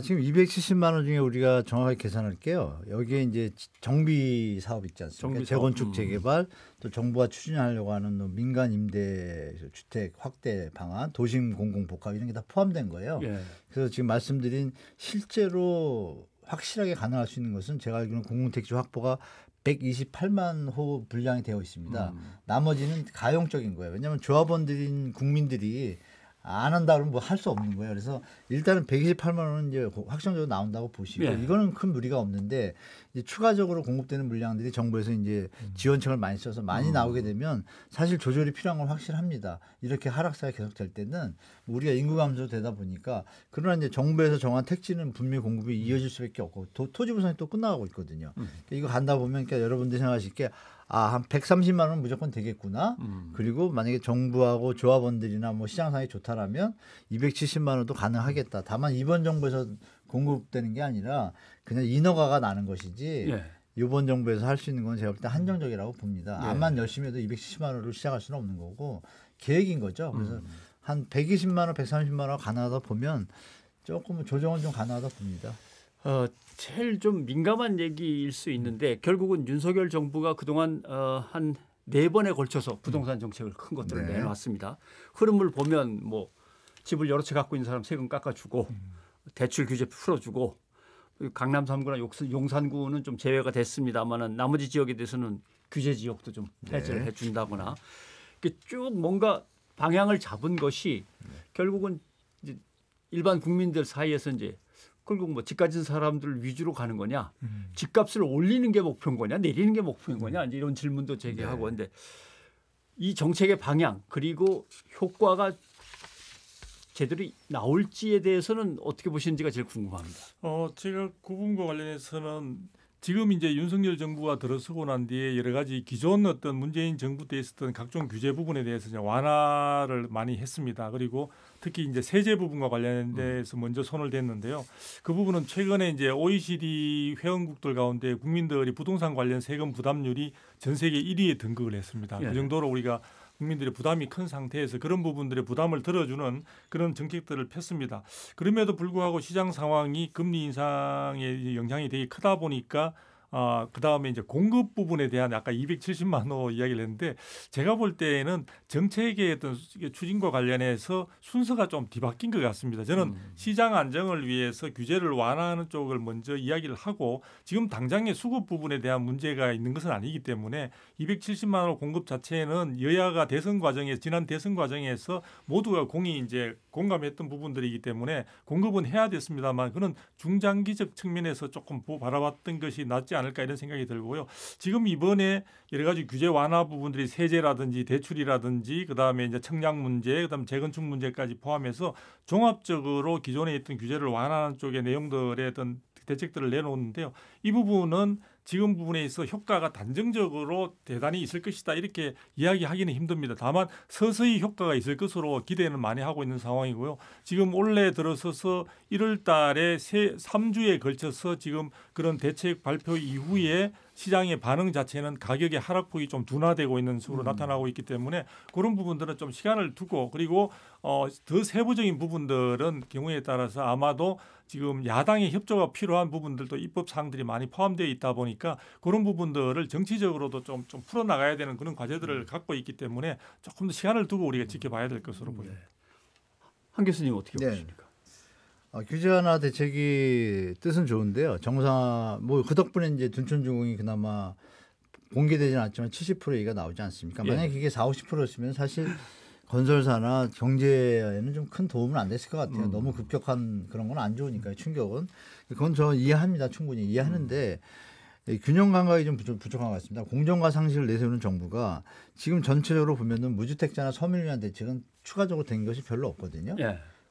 지금 270만 원 중에 우리가 정확하게 계산할게요. 여기에 이제 정비 사업 있지 않습니까? 재건축 재개발 또 정부가 추진하려고 하는 민간 임대 주택 확대 방안, 도심 공공 복합 이런 게 다 포함된 거예요. 예. 그래서 지금 말씀드린 실제로 확실하게 가능할 수 있는 것은 제가 알기로는 공공택지 확보가 128만 호 분량이 되어 있습니다. 나머지는 가용적인 거예요. 왜냐하면 조합원들인 국민들이 안 한다 그러면 뭐 할 수 없는 거예요. 그래서 일단은 128만 원은 이제 확정적으로 나온다고 보시고 예. 이거는 큰 무리가 없는데 이제 추가적으로 공급되는 물량들이 정부에서 이제 지원책을 많이 써서 많이 나오게 되면 사실 조절이 필요한 건 확실합니다. 이렇게 하락세가 계속될 때는 우리가 인구 감소 되다 보니까 그러나 이제 정부에서 정한 택지는 분명히 공급이 이어질 수밖에 없고 토지 부산이 또 끝나가고 있거든요. 그러니까 이거 간다 보면 그러니까 여러분들이 생각하실 게 한 130만 원 무조건 되겠구나. 그리고 만약에 정부하고 조합원들이나 뭐 시장상이 좋다라면 270만 원도 가능하겠다. 다만 이번 정부에서 공급되는 게 아니라 그냥 인허가가 나는 것이지 예. 이번 정부에서 할 수 있는 건 제가 볼 때 한정적이라고 봅니다. 예. 암만 열심히 해도 270만 원으로 시작할 수는 없는 거고 계획인 거죠. 그래서 한 120만 원, 130만 원 가능하다 보면 조금 조정은 좀 가능하다 봅니다. 제일 좀 민감한 얘기일 수 있는데 결국은 윤석열 정부가 그동안 한 4번에 걸쳐서 부동산 정책을 큰 것들을 내놨습니다. 흐름을 보면 뭐 집을 여러 채 갖고 있는 사람 세금 깎아주고 대출 규제 풀어주고 강남 3구나 용산구는 좀 제외가 됐습니다만은 나머지 지역에 대해서는 규제 지역도 좀 해제를 해준다거나 이렇게 쭉 뭔가 방향을 잡은 것이 결국은 이제 일반 국민들 사이에서 이제 결국 뭐 집 가진 사람들 위주로 가는 거냐, 집값을 올리는 게 목표인 거냐, 내리는 게 목표인 거냐 이제 이런 질문도 제기하고 근데 이 정책의 방향 그리고 효과가 제대로 나올지에 대해서는 어떻게 보시는지가 제일 궁금합니다. 제가 그 부분과 관련해서는 지금 이제 윤석열 정부가 들어서고 난 뒤에 여러 가지 기존 어떤 문재인 정부 때 있었던 각종 규제 부분에 대해서 이제 완화를 많이 했습니다. 그리고 특히 이제 세제 부분과 관련돼서 먼저 손을 댔는데요. 그 부분은 최근에 이제 OECD 회원국들 가운데 국민들이 부동산 관련 세금 부담률이 전 세계 1위에 등극을 했습니다. 그 정도로 우리가 국민들의 부담이 큰 상태에서 그런 부분들의 부담을 들어주는 그런 정책들을 폈습니다. 그럼에도 불구하고 시장 상황이 금리 인상의 영향이 되게 크다 보니까 그다음에 이제 공급 부분에 대한 아까 270만 원 이야기를 했는데 제가 볼 때에는 정책의 어떤 추진과 관련해서 순서가 좀 뒤바뀐 것 같습니다. 저는 시장 안정을 위해서 규제를 완화하는 쪽을 먼저 이야기를 하고 지금 당장의 수급 부분에 대한 문제가 있는 것은 아니기 때문에 270만 원 공급 자체는 여야가 지난 대선 과정에서 모두가 공감했던 부분들이기 때문에 공급은 해야 됐습니다만 그는 중장기적 측면에서 조금 바라봤던 것이 낫지 않을까 이런 생각이 들고요. 지금 이번에 여러 가지 규제 완화 부분들이 세제라든지 대출이라든지 그다음에 이제 청약 문제, 그다음에 재건축 문제까지 포함해서 종합적으로 기존에 있던 규제를 완화하는 쪽의 내용들의 어떤 대책들을 내놓는데요. 이 부분은 지금 부분에 있어 효과가 단정적으로 대단히 있을 것이다 이렇게 이야기하기는 힘듭니다. 다만 서서히 효과가 있을 것으로 기대는 많이 하고 있는 상황이고요. 지금 올해 들어서서 1월 달에 3주에 걸쳐서 지금 그런 대책 발표 이후에 시장의 반응 자체는 가격의 하락폭이 좀 둔화되고 있는 식으로 나타나고 있기 때문에 그런 부분들은 좀 시간을 두고 그리고 더 세부적인 부분들은 경우에 따라서 아마도 지금 야당의 협조가 필요한 부분들도 입법 사항들이 많이 포함되어 있다 보니까 그런 부분들을 정치적으로도 좀 풀어나가야 되는 그런 과제들을 갖고 있기 때문에 조금 더 시간을 두고 우리가 지켜봐야 될 것으로 보입니다. 한 교수님 어떻게 보십니까? 규제 완화 대책이 뜻은 좋은데요. 그 덕분에 이제 둔촌주공이 그나마 공개되지는 않지만 70% 얘기가 나오지 않습니까? 만약에 그게 40-50%였으면 사실 건설사나 경제에는 좀 큰 도움은 안 됐을 것 같아요. 너무 급격한 그런 건 안 좋으니까요. 충격은. 그건 저 이해합니다. 충분히 이해하는데 균형 감각이 좀 부족한 것 같습니다. 공정과 상식을 내세우는 정부가 지금 전체적으로 보면은 무주택자나 서민을 위한 대책은 추가적으로 된 것이 별로 없거든요.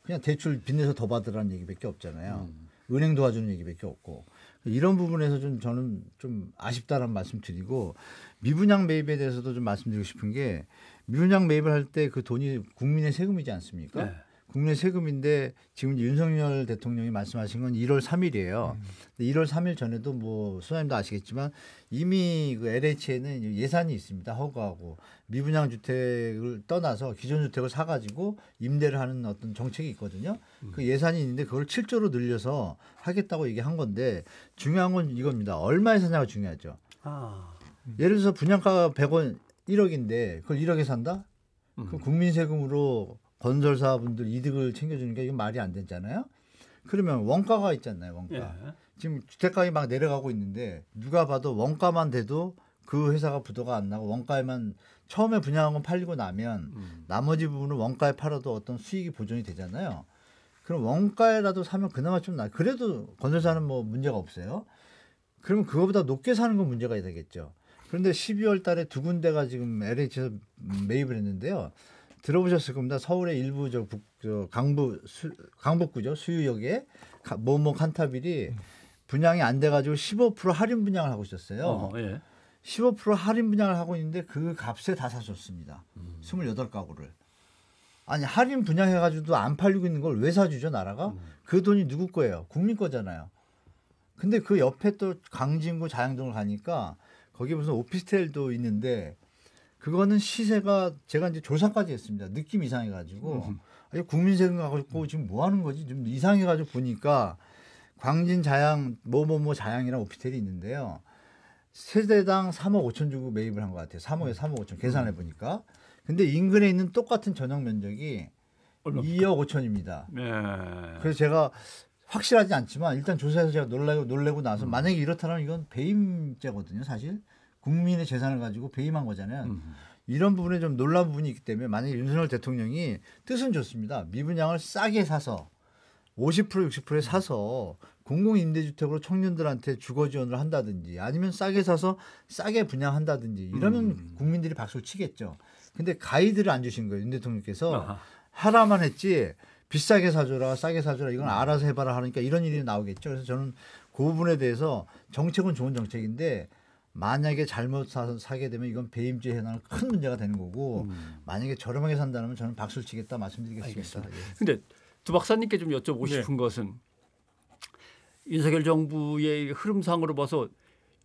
그냥 대출 빚내서 더 받으라는 얘기밖에 없잖아요. 은행 도와주는 얘기밖에 없고. 이런 부분에서 저는 좀 아쉽다라는 말씀 드리고 미분양 매입에 대해서도 좀 말씀드리고 싶은 게 미분양 매입을 할 때 그 돈이 국민의 세금이지 않습니까? 국민의 세금인데 지금 윤석열 대통령이 말씀하신 건 1월 3일이에요. 1월 3일 전에도 뭐 소장님도 아시겠지만 이미 그 LH에는 예산이 있습니다. 허가하고 미분양 주택을 떠나서 기존 주택을 사가지고 임대를 하는 어떤 정책이 있거든요. 그 예산이 있는데 그걸 7조로 늘려서 하겠다고 얘기한 건데 중요한 건 이겁니다. 얼마에 사냐가 중요하죠. 예를 들어서 분양가가 100원 1억인데 그걸 1억에 산다? 그 국민 세금으로 건설사분들 이득을 챙겨주는 게 이건 말이 안 되잖아요. 그러면 원가가 있잖아요. 원가. 지금 주택가격이 막 내려가고 있는데 누가 봐도 원가만 돼도 그 회사가 부도가 안 나고 원가에만 처음에 분양한 건 팔리고 나면 나머지 부분은 원가에 팔아도 어떤 수익이 보존이 되잖아요. 그럼 원가에라도 사면 그나마 좀 그래도 건설사는 뭐 문제가 없어요. 그러면 그거보다 높게 사는 건 문제가 되겠죠. 그런데 12월 달에 두 군데가 지금 LH에서 매입을 했는데요. 들어보셨을 겁니다. 서울의 일부 강북구죠. 수유역에 모모 칸타빌이 분양이 안 돼가지고 15% 할인 분양을 하고 있었어요. 15% 할인 분양을 하고 있는데 그 값에 다 사줬습니다. 28가구를. 아니 할인 분양해가지고도 안 팔리고 있는 걸 왜 사주죠 나라가? 그 돈이 누구 거예요? 국민 거잖아요. 근데 그 옆에 또 광진구 자양동을 가니까 거기 무슨 오피스텔도 있는데 그거는 시세가 제가 이제 조사까지 했습니다. 느낌 이상해가지고 국민 세금 갖고 지금 뭐 하는 거지? 좀 이상해가지고 보니까 광진 자양 모모모 자양이라는 오피스텔이 있는데요. 세대당 3억 5천 주고 매입을 한 것 같아요. 3억에 3억 5천 계산해 보니까. 근데 인근에 있는 똑같은 전용 면적이 2억 5천입니다. 네. 그래서 제가 확실하지 않지만 일단 조사해서 제가 놀래고 나서 만약에 이렇다면 이건 배임죄거든요. 사실 국민의 재산을 가지고 배임한 거잖아요. 이런 부분에 좀 놀라운 부분이 있기 때문에 만약에 윤석열 대통령이 뜻은 좋습니다. 미분양을 싸게 사서 50% 60%에 사서 공공임대주택으로 청년들한테 주거 지원을 한다든지 아니면 싸게 사서 싸게 분양한다든지 이러면 국민들이 박수를 치겠죠. 근데 가이드를 안 주신 거예요. 윤 대통령께서 하라만 했지 비싸게 사줘라 싸게 사줘라 이건 알아서 해봐라 하니까 이런 일이 나오겠죠. 그래서 저는 그 부분에 대해서 정책은 좋은 정책인데 만약에 잘못 사게 되면 이건 배임죄 해당하는 큰 문제가 되는 거고 만약에 저렴하게 산다면 저는 박수를 치겠다 말씀드리겠습니다. 그런데 두 박사님께 좀 여쭤보고 싶은 것은 윤석열 정부의 흐름상으로 봐서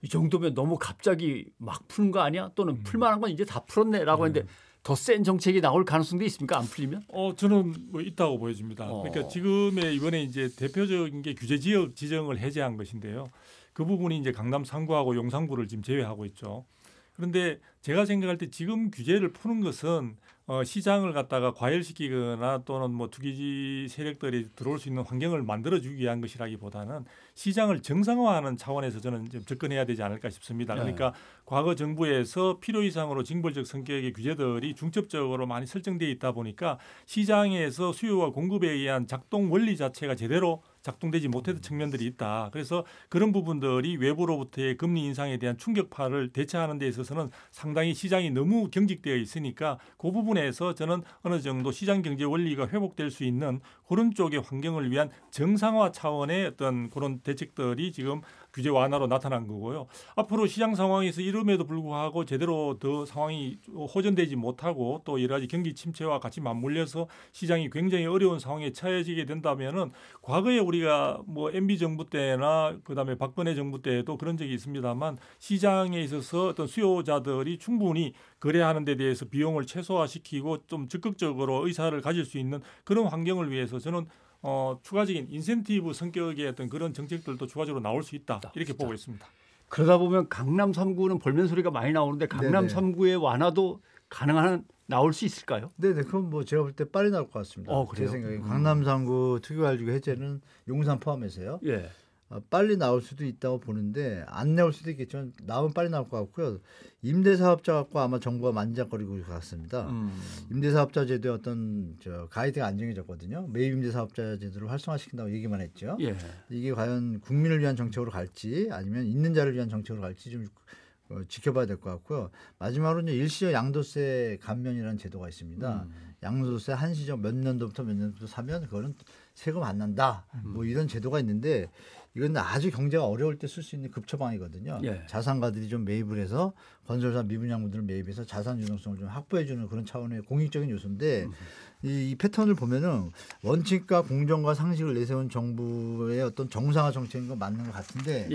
이 정도면 너무 갑자기 막 푸는 거 아니야? 또는 풀만한 건 이제 다 풀었네라고 했는데 더 센 정책이 나올 가능성도 있습니까? 안 풀리면? 저는 뭐 있다고 보여집니다. 그러니까 지금의 이번에 이제 대표적인 게 규제 지역 지정을 해제한 것인데요. 그 부분이 이제 강남 3구하고 용산구를 지금 제외하고 있죠. 그런데 제가 생각할 때 지금 규제를 푸는 것은 시장을 갖다가 과열시키거나 또는 뭐 투기 세력들이 들어올 수 있는 환경을 만들어주기 위한 것이라기보다는 시장을 정상화하는 차원에서 저는 좀 접근해야 되지 않을까 싶습니다. 그러니까 과거 정부에서 필요 이상으로 징벌적 성격의 규제들이 중첩적으로 많이 설정되어 있다 보니까 시장에서 수요와 공급에 의한 작동 원리 자체가 제대로 작동되지 못했던 측면들이 있다. 그래서 그런 부분들이 외부로부터의 금리 인상에 대한 충격파를 대처하는 데 있어서는 상당히 시장이 너무 경직되어 있으니까 그 부분에서 저는 어느 정도 시장 경제 원리가 회복될 수 있는 그런 쪽의 환경을 위한 정상화 차원의 어떤 그런 대책들이 지금 규제 완화로 나타난 거고요. 앞으로 시장 상황에서 이름에도 불구하고 제대로 더 상황이 호전되지 못하고 또 여러 가지 경기 침체와 같이 맞물려서 시장이 굉장히 어려운 상황에 처해지게 된다면은 과거에 우리가 뭐 MB 정부 때나 그다음에 박근혜 정부 때에도 그런 적이 있습니다만 시장에 있어서 어떤 수요자들이 충분히 거래하는 데 대해서 비용을 최소화시키고 좀 적극적으로 의사를 가질 수 있는 그런 환경을 위해서 저는 추가적인 인센티브 성격의 어떤 그런 정책들도 추가적으로 나올 수 있다 이렇게 보고 있습니다. 그러다 보면 강남 3구는 볼멘 소리가 많이 나오는데 강남 3구의 완화도 가능한 나올 수 있을까요? 네네. 그럼 뭐 제가 볼 때 빨리 나올 것 같습니다. 제 생각에 강남 3구 특유가지고 해제는 용산 포함해서요. 예. 빨리 나올 수도 있다고 보는데 안 나올 수도 있겠지만 나오면 빨리 나올 것 같고요. 임대사업자 갖고 아마 정부가 만지작거리고 있을 것 같습니다. 임대사업자 제도의 어떤 가이드가 안 정해졌거든요. 매입 임대사업자 제도를 활성화시킨다고 얘기만 했죠. 예. 이게 과연 국민을 위한 정책으로 갈지 아니면 있는 자를 위한 정책으로 갈지 좀 지켜봐야 될 것 같고요. 마지막으로 이제 일시적 양도세 감면이라는 제도가 있습니다. 양도세 한시적 몇 년도부터 몇 년도부터 사면 그거는 세금 안 난다. 뭐 이런 제도가 있는데 이건 아주 경제가 어려울 때 쓸 수 있는 급처방이거든요. 예. 자산가들이 좀 매입을 해서 건설사 미분양분들을 매입해서 자산 유동성을 좀 확보해주는 그런 차원의 공익적인 요소인데 이 패턴을 보면은 원칙과 공정과 상식을 내세운 정부의 어떤 정상화 정책인 건 맞는 것 같은데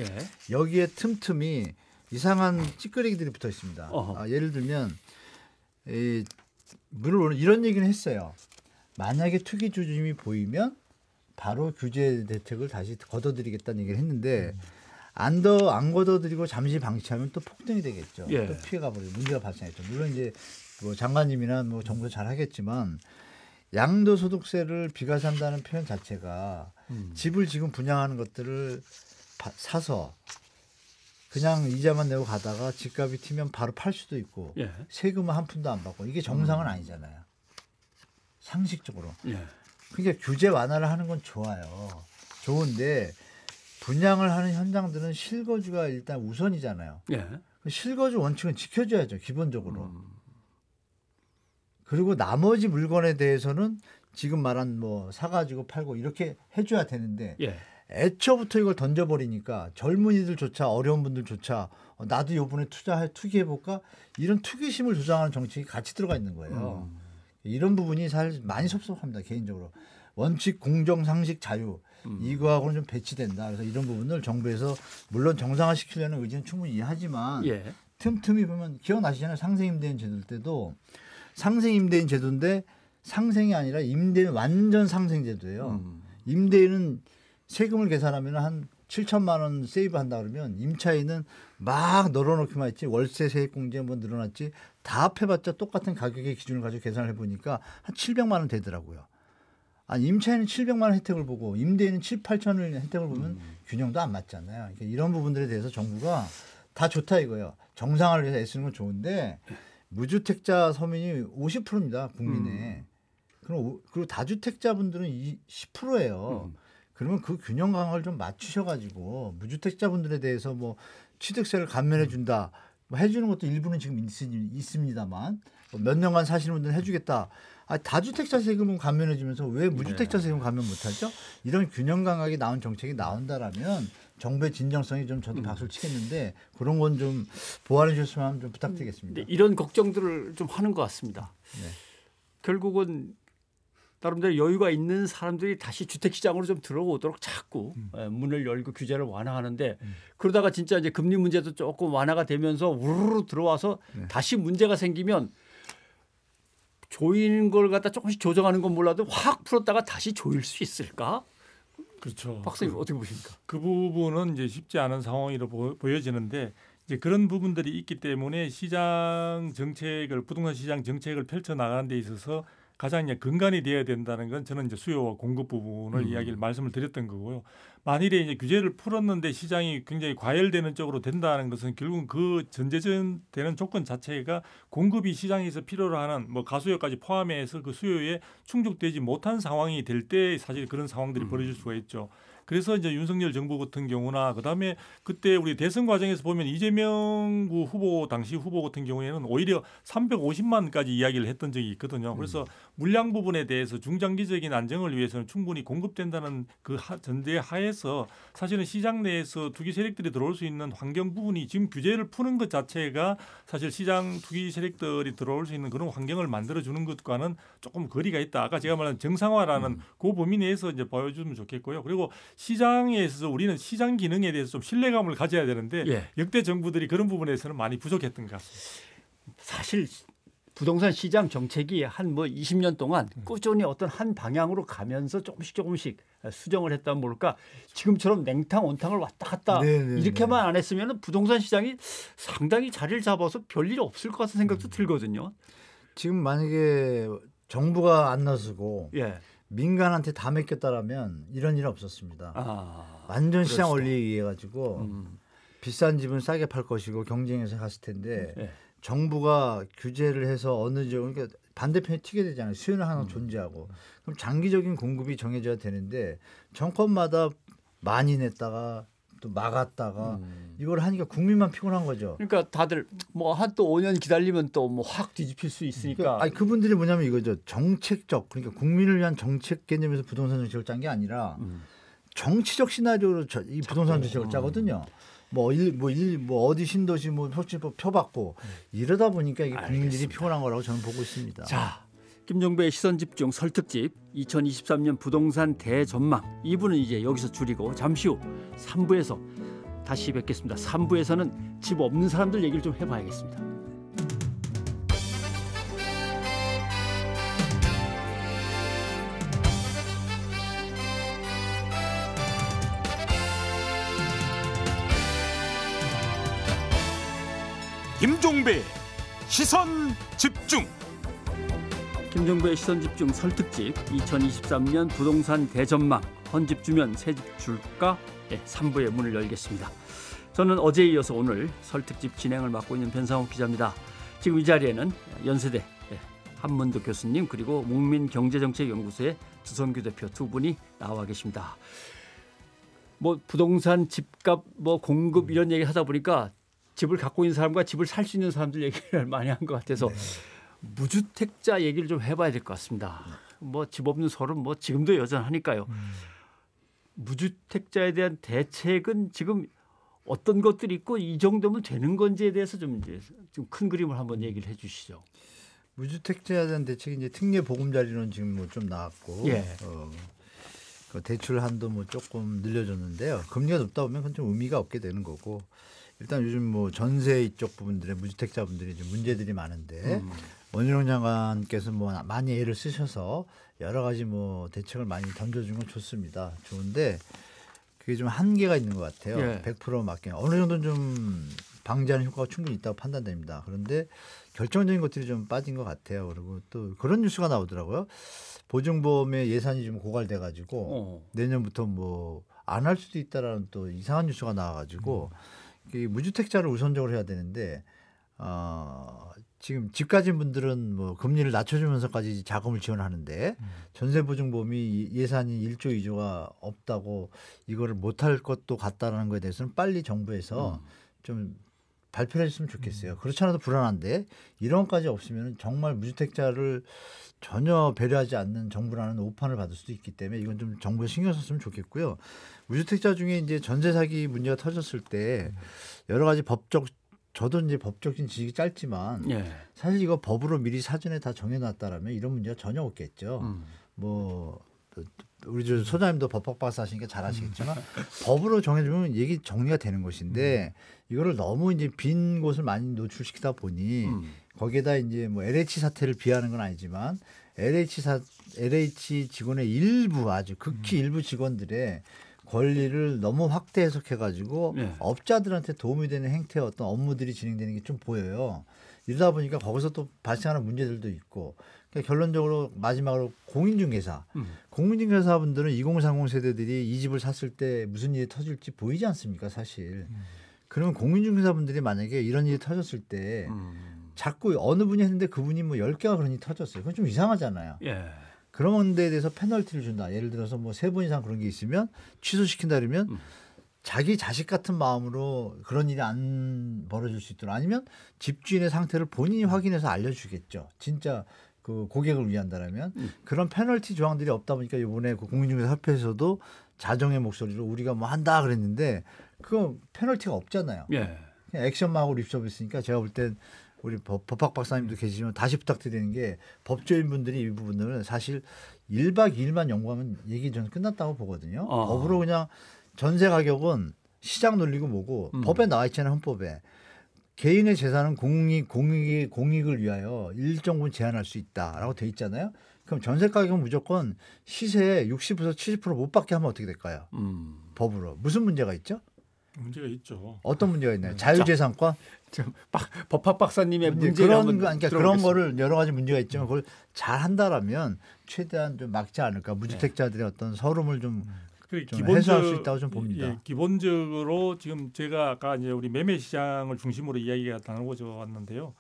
여기에 틈틈이 이상한 찌끄레기들이 붙어 있습니다. 예를 들면 물론 이런 얘기는 했어요. 만약에 투기 조짐이 보이면 바로 규제 대책을 다시 걷어들이겠다는 얘기를 했는데 안 걷어들이고 잠시 방치하면 또 폭등이 되겠죠. 예. 또 피해가 버리고 문제가 발생했죠. 물론 이제 뭐 장관님이나 뭐 정부 잘 하겠지만 양도소득세를 비과세한다는 표현 자체가 집을 지금 분양하는 것들을 사서 그냥 이자만 내고 가다가 집값이 튀면 바로 팔 수도 있고 세금은 한 푼도 안 받고 이게 정상은 아니잖아요. 상식적으로. 그러니까 규제 완화를 하는 건 좋아요. 좋은데 분양을 하는 현장들은 실거주가 일단 우선이잖아요. 실거주 원칙은 지켜줘야죠. 기본적으로. 그리고 나머지 물건에 대해서는 지금 말한 뭐 사가지고 팔고 이렇게 해줘야 되는데 애초부터 이걸 던져버리니까 젊은이들조차 어려운 분들조차 나도 이번에 투기해볼까 이런 투기심을 조장하는 정책이 같이 들어가 있는 거예요. 이런 부분이 사실 많이 섭섭합니다. 개인적으로. 원칙, 공정, 상식, 자유 이거하고는 좀 배치된다. 그래서 이런 부분을 정부에서 물론 정상화시키려는 의지는 충분히 이해하지만 틈틈이 보면 기억나시잖아요. 상생임대인 제도 때도 상생임대인 제도인데 상생이 아니라 임대인 완전 상생제도예요. 임대인은 세금을 계산하면 한 7천만 원 세이브한다 그러면 임차인은 막 널어놓기만 했지 월세 세액공제 뭐 늘어났지 다 합해봤자 똑같은 가격의 기준을 가지고 계산을 해보니까 한 700만 원 되더라고요. 아니 임차인은 700만 원 혜택을 보고 임대인은 7, 8천을 혜택을 보면 균형도 안 맞잖아요. 그러니까 이런 부분들에 대해서 정부가 다 좋다 이거예요. 정상화를 위해서 애쓰는 건 좋은데 무주택자 서민이 50%입니다. 국민의. 그리고 다주택자분들은 10%예요. 그러면 그 균형 감각을 좀 맞추셔가지고 무주택자분들에 대해서 뭐 취득세를 감면해 준다. 뭐 해주는 것도 일부는 지금 있습니다만 몇 년간 사시는 분들은 해주겠다. 다주택자 세금은 감면해 주면서 왜 무주택자 세금 감면 못하죠? 이런 균형 감각이 나온 정책이 나온다라면 정부의 진정성이 좀 저도 박수를 치겠는데 그런 건 좀 보완해 주셨으면 좀 부탁드리겠습니다. 이런 걱정들을 좀 하는 것 같습니다. 네. 결국은 나름대로 여유가 있는 사람들이 다시 주택시장으로 좀 들어오도록 자꾸 문을 열고 규제를 완화하는데 그러다가 진짜 이제 금리 문제도 조금 완화가 되면서 우르르 들어와서 다시 문제가 생기면 조이는 걸 갖다 조금씩 조정하는 건 몰라도 확 풀었다가 다시 조일 수 있을까? 그렇죠. 박사님 어떻게 보십니까? 그 부분은 이제 쉽지 않은 상황으로 보여지는데 이제 그런 부분들이 있기 때문에 시장 정책을 부동산 시장 정책을 펼쳐 나가는 데 있어서 가장 이제 근간이 되어야 된다는 건 저는 이제 수요와 공급 부분을 이야기를 말씀을 드렸던 거고요. 만일에 이제 규제를 풀었는데 시장이 굉장히 과열되는 쪽으로 된다는 것은 결국은 그 전제되는 조건 자체가 공급이 시장에서 필요로 하는 뭐 가수요까지 포함해서 그 수요에 충족되지 못한 상황이 될 때 사실 그런 상황들이 벌어질 수가 있죠. 그래서 이제 윤석열 정부 같은 경우나 그다음에 그때 우리 대선 과정에서 보면 이재명 후보 당시 후보 같은 경우에는 오히려 350만까지 이야기를 했던 적이 있거든요. 그래서 물량 부분에 대해서 중장기적인 안정을 위해서는 충분히 공급된다는 그 전제 하에서 사실은 시장 내에서 투기 세력들이 들어올 수 있는 환경 부분이 지금 규제를 푸는 것 자체가 사실 시장 투기 세력들이 들어올 수 있는 그런 환경을 만들어주는 것과는 조금 거리가 있다. 아까 제가 말한 정상화라는 그 범위 내에서 이제 보여주면 좋겠고요. 그리고 시장에 있어서 우리는 시장 기능에 대해서 좀 신뢰감을 가져야 되는데 역대 정부들이 그런 부분에서는 많이 부족했던 것 같습니다. 사실 부동산 시장 정책이 한 뭐 20년 동안 꾸준히 어떤 한 방향으로 가면서 조금씩 수정을 했다면 모를까 지금처럼 냉탕 온탕을 왔다 갔다 이렇게만 안 했으면 부동산 시장이 상당히 자리를 잡아서 별일 없을 것 같은 생각도 들거든요. 지금 만약에 정부가 안 나서고 민간한테 다 맡겼다라면 이런 일 없었습니다. 완전 시장 원리에 의해 가지고 비싼 집은 싸게 팔 것이고 경쟁에서 갔을 텐데 정부가 규제를 해서 어느 정도 그러니까 반대편이 튀게 되잖아요. 수요는 하나 존재하고 그럼 장기적인 공급이 정해져야 되는데 정권마다 많이 냈다가 또 막았다가 이걸 하니까 국민만 피곤한 거죠. 그러니까 다들 뭐 한 또 5년 기다리면 또 뭐 확 뒤집힐 수 있으니까. 그러니까 아니 그분들이 뭐냐면 이거죠. 정책적 그러니까 국민을 위한 정책 개념에서 부동산 정책을 짠 게 아니라 정치적 시나리오로 이 부동산 정책을 짜거든요. 뭐 어디 신도시 뭐 표받고 이러다 보니까 이게 국민들이 피곤한 거라고 저는 보고 있습니다. 자, 김종배의 시선집중 설특집 2023년 부동산 대전망 2부는 이제 여기서 줄이고 잠시 후 3부에서 다시 뵙겠습니다. 3부에서는 집 없는 사람들 얘기를 좀 해봐야겠습니다. 김종배 시선 집중. 김종배의 시선집중 설특집 2023년 부동산 대전망 헌집 주면 새집 줄까 3부의 문을 열겠습니다. 저는 어제에 이어서 오늘 설특집 진행을 맡고 있는 변상욱 기자입니다. 지금 이 자리에는 연세대 한문도 교수님 그리고 목민경제정책연구소의 주성규 대표 두 분이 나와 계십니다. 뭐 부동산 집값 뭐 공급 이런 얘기 하다 보니까 집을 갖고 있는 사람과 집을 살 수 있는 사람들 얘기를 많이 한 것 같아서 무주택자 얘기를 좀 해봐야 될 것 같습니다. 뭐 집 없는 서른 뭐 지금도 여전하니까요. 무주택자에 대한 대책은 지금 어떤 것들이 있고 이 정도면 되는 건지에 대해서 좀 큰 그림을 한번 얘기를 해주시죠. 무주택자에 대한 대책이 이제 특례 보금자리론 지금 뭐 좀 나왔고 그 대출 한도 뭐 조금 늘려줬는데요. 금리가 높다 보면 그건 좀 의미가 없게 되는 거고. 일단 요즘 뭐 전세 이쪽 부분들의 무주택자분들이 좀 문제들이 많은데 원희룡 장관께서 뭐 많이 애를 쓰셔서 여러 가지 뭐 대책을 많이 던져준 건 좋습니다. 좋은데 그게 좀 한계가 있는 것 같아요. 예. 100% 맞게 어느 정도는 좀 방지하는 효과가 충분히 있다고 판단됩니다. 그런데 결정적인 것들이 좀 빠진 것 같아요. 그리고 또 그런 뉴스가 나오더라고요. 보증보험의 예산이 좀 고갈돼가지고 내년부터 뭐 안 할 수도 있다라는 또 이상한 뉴스가 나와가지고 이 무주택자를 우선적으로 해야 되는데 지금 집 가진 분들은 뭐 금리를 낮춰주면서까지 자금을 지원하는데 전세보증보험이 예산이 1조 2조가 없다고 이거를 못할 것도 같다라는 거에 대해서는 빨리 정부에서 좀 발표를 해줬으면 좋겠어요. 그렇지 않아도 불안한데 이런 것까지 없으면 정말 무주택자를 전혀 배려하지 않는 정부라는 오판을 받을 수도 있기 때문에 이건 좀 정부에 신경 썼으면 좋겠고요. 무주택자 중에 이제 전세 사기 문제가 터졌을 때 여러 가지 저도 이제 법적인 지식이 짧지만 사실 이거 법으로 미리 사전에 다 정해놨다라면 이런 문제가 전혀 없겠죠. 뭐 우리 소장님도 법학 박사 하시니까 잘 아시겠지만 법으로 정해주면 얘기 정리가 되는 것인데 이거를 너무 이제 빈 곳을 많이 노출시키다 보니 거기에다 이제 뭐 LH 사태를 비하하는 건 아니지만 LH 직원의 일부 아주 극히 일부 직원들의 권리를 너무 확대 해석해가지고 업자들한테 도움이 되는 행태의 어떤 업무들이 진행되는 게 좀 보여요. 이러다 보니까 거기서 또 발생하는 문제들도 있고 그러니까 결론적으로 마지막으로 공인중개사 공인중개사분들은 2030 세대들이 이 집을 샀을 때 무슨 일이 터질지 보이지 않습니까 사실. 그러면 공인중개사분들이 만약에 이런 일이 터졌을 때 자꾸 어느 분이 했는데 그분이 뭐 10개가 그런 일이 터졌어요. 그건 좀 이상하잖아요. 그런 데에 대해서 페널티를 준다. 예를 들어서 뭐 3번 이상 그런 게 있으면 취소시킨다 그러면 자기 자식 같은 마음으로 그런 일이 안 벌어질 수 있도록 아니면 집주인의 상태를 본인이 확인해서 알려주겠죠. 진짜 그 고객을 위한다라면 그런 페널티 조항들이 없다 보니까 이번에 그 공인중개사 협회에서도 자정의 목소리로 우리가 뭐 한다 그랬는데 그거 페널티가 없잖아요. 그냥 액션만 하고 립서비스니까 제가 볼 땐 우리 법학 박사님도 계시지만 다시 부탁드리는 게 법조인분들이 이 부분들은 사실 1박 2일만 연구하면 얘기 저는 끝났다고 보거든요. 법으로 그냥 전세 가격은 시장 논리고 뭐고 법에 나와 있잖아요. 헌법에. 개인의 재산은 공익을 위하여 일정 부분 제한할 수 있다라고 돼 있잖아요. 그럼 전세 가격은 무조건 시세의 60%에서 70% 못 받게 하면 어떻게 될까요? 법으로. 무슨 문제가 있죠? 문제가 있죠. 어떤 문제가 있나요? 자유재산권? 법학 박사님의 그런 거를 여러 가지 문제가 있지만 그걸 잘 한다라면 최대한 좀 막지 않을까. 무주택자들의 어떤 서름을 좀 해소할 수 있다고 좀 봅니다. 기본적으로 지금 제가 아까 이제 우리 매매 시장을 중심으로 이야기가 나누어져 왔는데요.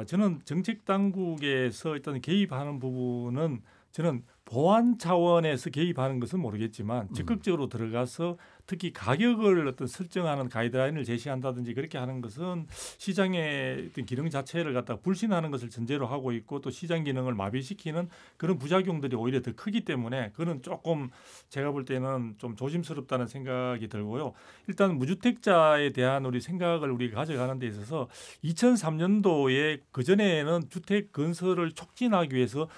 저는 정책 당국에서 일단 개입하는 부분은 저는 보안 차원에서 개입하는 것은 모르겠지만 적극적으로 들어가서 특히 가격을 어떤 설정하는 가이드라인을 제시한다든지 그렇게 하는 것은 시장의 어떤 기능 자체를 갖다가 불신하는 것을 전제로 하고 있고 또 시장 기능을 마비시키는 그런 부작용들이 오히려 더 크기 때문에 그는 조금 제가 볼 때는 좀 조심스럽다는 생각이 들고요. 일단 무주택자에 대한 우리 생각을 우리가 가져가는 데 있어서 2003년도에 그전에는 주택 건설을 촉진하기 위해서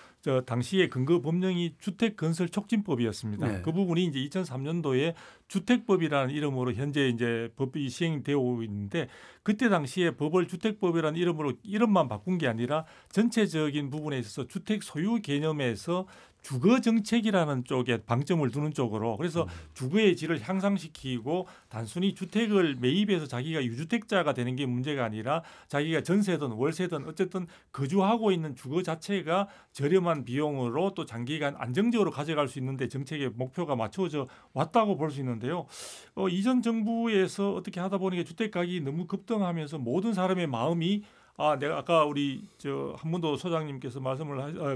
당시의 근거 법령이 주택건설촉진법이었습니다. 그 부분이 이제 2003년도에 주택법이라는 이름으로 현재 이제 법이 시행되어 있는데 그때 당시에 법을 주택법이라는 이름으로 이름만 바꾼 게 아니라 전체적인 부분에 있어서 주택 소유 개념에서 주거 정책이라는 쪽에 방점을 두는 쪽으로 그래서 주거의 질을 향상시키고 단순히 주택을 매입해서 자기가 유주택자가 되는 게 문제가 아니라 자기가 전세든 월세든 어쨌든 거주하고 있는 주거 자체가 저렴한 비용으로 또 장기간 안정적으로 가져갈 수 있는데 정책의 목표가 맞춰져 왔다고 볼 수 있는데요. 이전 정부에서 어떻게 하다 보니까 주택 가격이 너무 급등하면서 모든 사람의 마음이 내가 아까 우리 한문도 소장님께서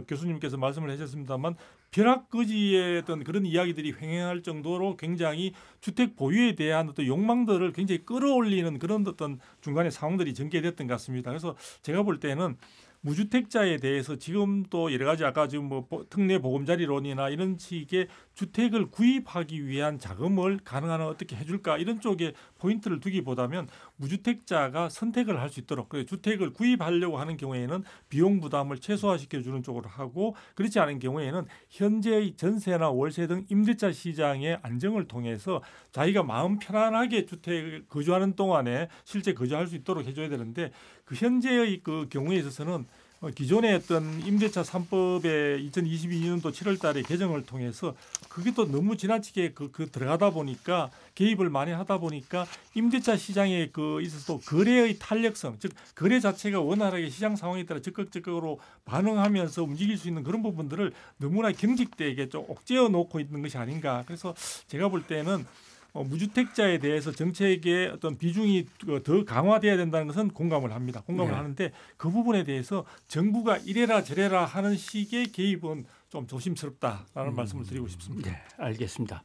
교수님께서 말씀을 하셨습니다만 벼락거지의 어떤 그런 이야기들이 횡행할 정도로 굉장히 주택 보유에 대한 어떤 욕망들을 굉장히 끌어올리는 그런 어떤 중간에 상황들이 전개됐던 것 같습니다. 그래서 제가 볼 때는 무주택자에 대해서 지금 또 여러 가지 아까 지금 뭐 특례 보금자리론이나 이런 식의 주택을 구입하기 위한 자금을 가능한 한 어떻게 해줄까 이런 쪽에 포인트를 두기보다는 무주택자가 선택을 할 수 있도록 주택을 구입하려고 하는 경우에는 비용 부담을 최소화시켜주는 쪽으로 하고 그렇지 않은 경우에는 현재의 전세나 월세 등 임대차 시장의 안정을 통해서 자기가 마음 편안하게 주택을 거주하는 동안에 실제 거주할 수 있도록 해줘야 되는데 그 현재의 그 경우에 있어서는 기존의 어떤 임대차 3법의 2022년도 7월달에 개정을 통해서 그게 또 너무 지나치게 그 들어가다 보니까 개입을 많이 하다 보니까 임대차 시장에 있어서 거래의 탄력성, 즉 거래 자체가 원활하게 시장 상황에 따라 적극적으로 반응하면서 움직일 수 있는 그런 부분들을 너무나 경직되게 좀 옥죄어 놓고 있는 것이 아닌가. 그래서 제가 볼 때는 무주택자에 대해서 정책의 어떤 비중이 더 강화돼야 된다는 것은 공감을 합니다. 공감을 하는데 그 부분에 대해서 정부가 이래라 저래라 하는 식의 개입은 좀 조심스럽다라는 말씀을 드리고 싶습니다. 네, 알겠습니다.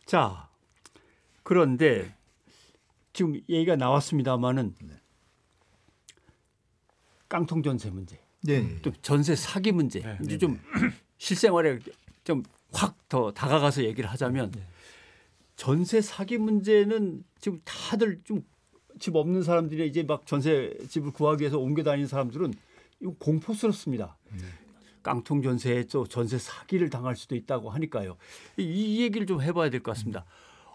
자, 그런데 지금 얘기가 나왔습니다마는 깡통 전세 문제, 또 전세 사기 문제, 이제 좀 실생활에 좀 확 더 다가가서 얘기를 하자면. 전세 사기 문제는 지금 다들 좀 집 없는 사람들이 이제 막 전세 집을 구하기 위해서 옮겨 다니는 사람들은 이거 공포스럽습니다. 깡통 전세에 또 전세 사기를 당할 수도 있다고 하니까요. 이 얘기를 좀 해봐야 될 것 같습니다.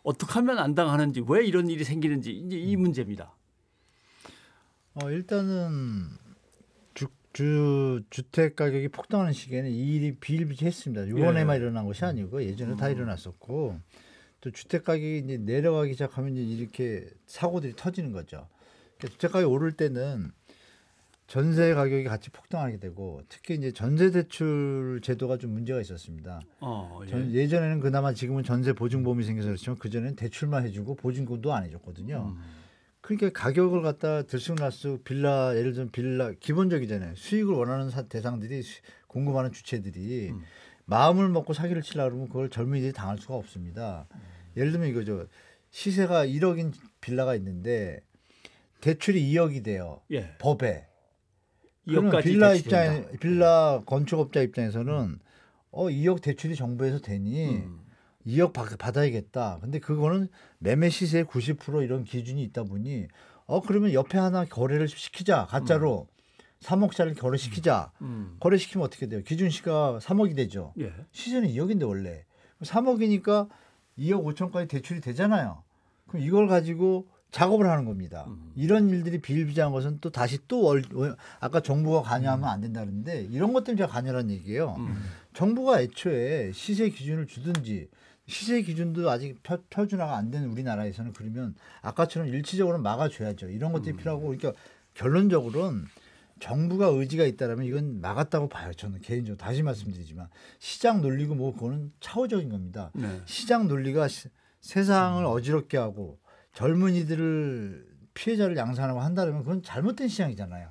어떻게 하면 안 당하는지, 왜 이런 일이 생기는지 이제 이 문제입니다. 일단은 주택 가격이 폭등하는 시기에는 이 일이 비일비재했습니다. 이번에만 일어난 것이 아니고 예전에 다 일어났었고. 또 주택 가격이 이제 내려가기 시작하면 이제 이렇게 사고들이 터지는 거죠. 그러니까 주택 가격이 오를 때는 전세 가격이 같이 폭등하게 되고 특히 이제 전세 대출 제도가 좀 문제가 있었습니다. 예전에는 그나마 지금은 전세 보증보험이 생겨서 그렇지만 그전에는 대출만 해주고 보증금도 안 해줬거든요. 그러니까 가격을 갖다 들쑥날쑥 빌라, 예를 들면 빌라 기본적이잖아요. 수익을 원하는 대상들이 공급하는 주체들이 마음을 먹고 사기를 치려고 그러면 그걸 젊은이들이 당할 수가 없습니다. 예를 들면 이거죠. 시세가 1억인 빌라가 있는데 대출이 2억이 돼요. 법에. 그러면 빌라 건축업자 입장에서는 2억 대출이 정부에서 되니 2억 받아야겠다. 근데 그거는 매매 시세의 90% 이런 기준이 있다 보니 그러면 옆에 하나 거래를 시키자. 가짜로. 3억짜리 거래시키자. 거래시키면 어떻게 돼요? 기준시가 3억이 되죠. 시세는 2억인데 원래. 3억이니까 2억 5천까지 대출이 되잖아요. 그럼 이걸 가지고 작업을 하는 겁니다. 이런 일들이 비일비재한 것은 또 다시 아까 정부가 관여하면 안 된다는데 이런 것 때문에 제가 관여라는 얘기예요. 정부가 애초에 시세 기준을 주든지 시세 기준도 아직 표준화가 안 되는 우리나라에서는 그러면 아까처럼 일치적으로 막아줘야죠. 이런 것들이 필요하고 그러니까 결론적으로는 정부가 의지가 있다라면 이건 막았다고 봐요. 저는 개인적으로 다시 말씀드리지만 시장 논리고 뭐 그거는 차후적인 겁니다. 시장 논리가 세상을 어지럽게 하고 젊은이들을 피해자를 양산하고 한다면 그건 잘못된 시장이잖아요.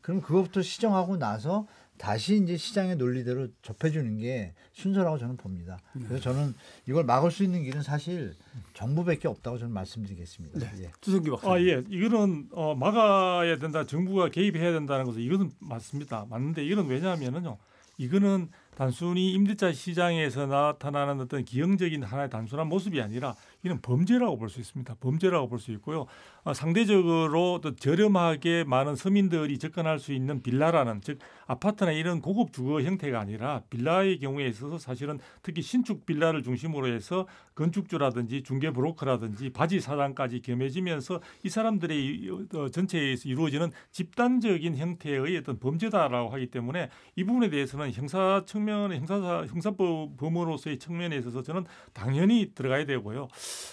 그럼 그것부터 시정하고 나서 다시 이제 시장의 논리대로 접해주는 게 순서라고 저는 봅니다. 그래서 저는 이걸 막을 수 있는 길은 사실 정부밖에 없다고 저는 말씀드리겠습니다. 주성기 박사님. 이거는 막아야 된다. 정부가 개입해야 된다는 것은 이거는 맞습니다. 맞는데 이건 왜냐하면은요. 이거는 단순히 임대차 시장에서 나타나는 어떤 기형적인 하나의 단순한 모습이 아니라 이는 범죄라고 볼 수 있습니다. 범죄라고 볼 수 있고요. 상대적으로 또 저렴하게 많은 서민들이 접근할 수 있는 빌라라는 즉 아파트나 이런 고급 주거 형태가 아니라 빌라의 경우에 있어서 사실은 특히 신축 빌라를 중심으로 해서 건축주라든지 중개 브로커라든지 바지 사장까지 겸해지면서 이 사람들의 전체에서 이루어지는 집단적인 형태의 어떤 범죄다라고 하기 때문에 이 부분에 대해서는 형사범으로서의 측면에 있어서 저는 당연히 들어가야 되고요.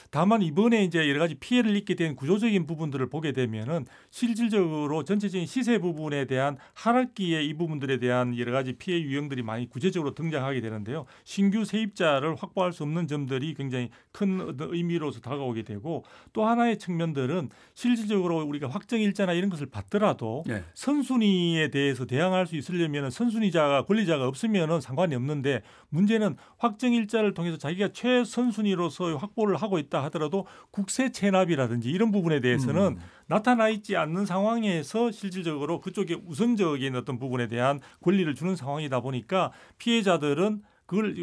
다만 이번에 이제 여러 가지 피해를 입게 된 구조적인 부분들을 보게 되면은 실질적으로 전체적인 시세 부분에 대한 하락기에 이 부분들에 대한 여러 가지 피해 유형들이 많이 구체적으로 등장하게 되는데요. 신규 세입자를 확보할 수 없는 점들이 굉장히 큰 의미로서 다가오게 되고 또 하나의 측면들은 실질적으로 우리가 확정일자나 이런 것을 받더라도 선순위에 대해서 대항할 수 있으려면 선순위자가 권리자가 없으면은 상관이 없는데 문제는 확정일자를 통해서 자기가 최선순위로서 확보를 하고 있다 하더라도 국세 체납이라든지 이런 부분에 대해서는 나타나 있지 않는 상황에서 실질적으로 그쪽에 우선적인 어떤 부분에 대한 권리를 주는 상황이다 보니까 피해자들은 그걸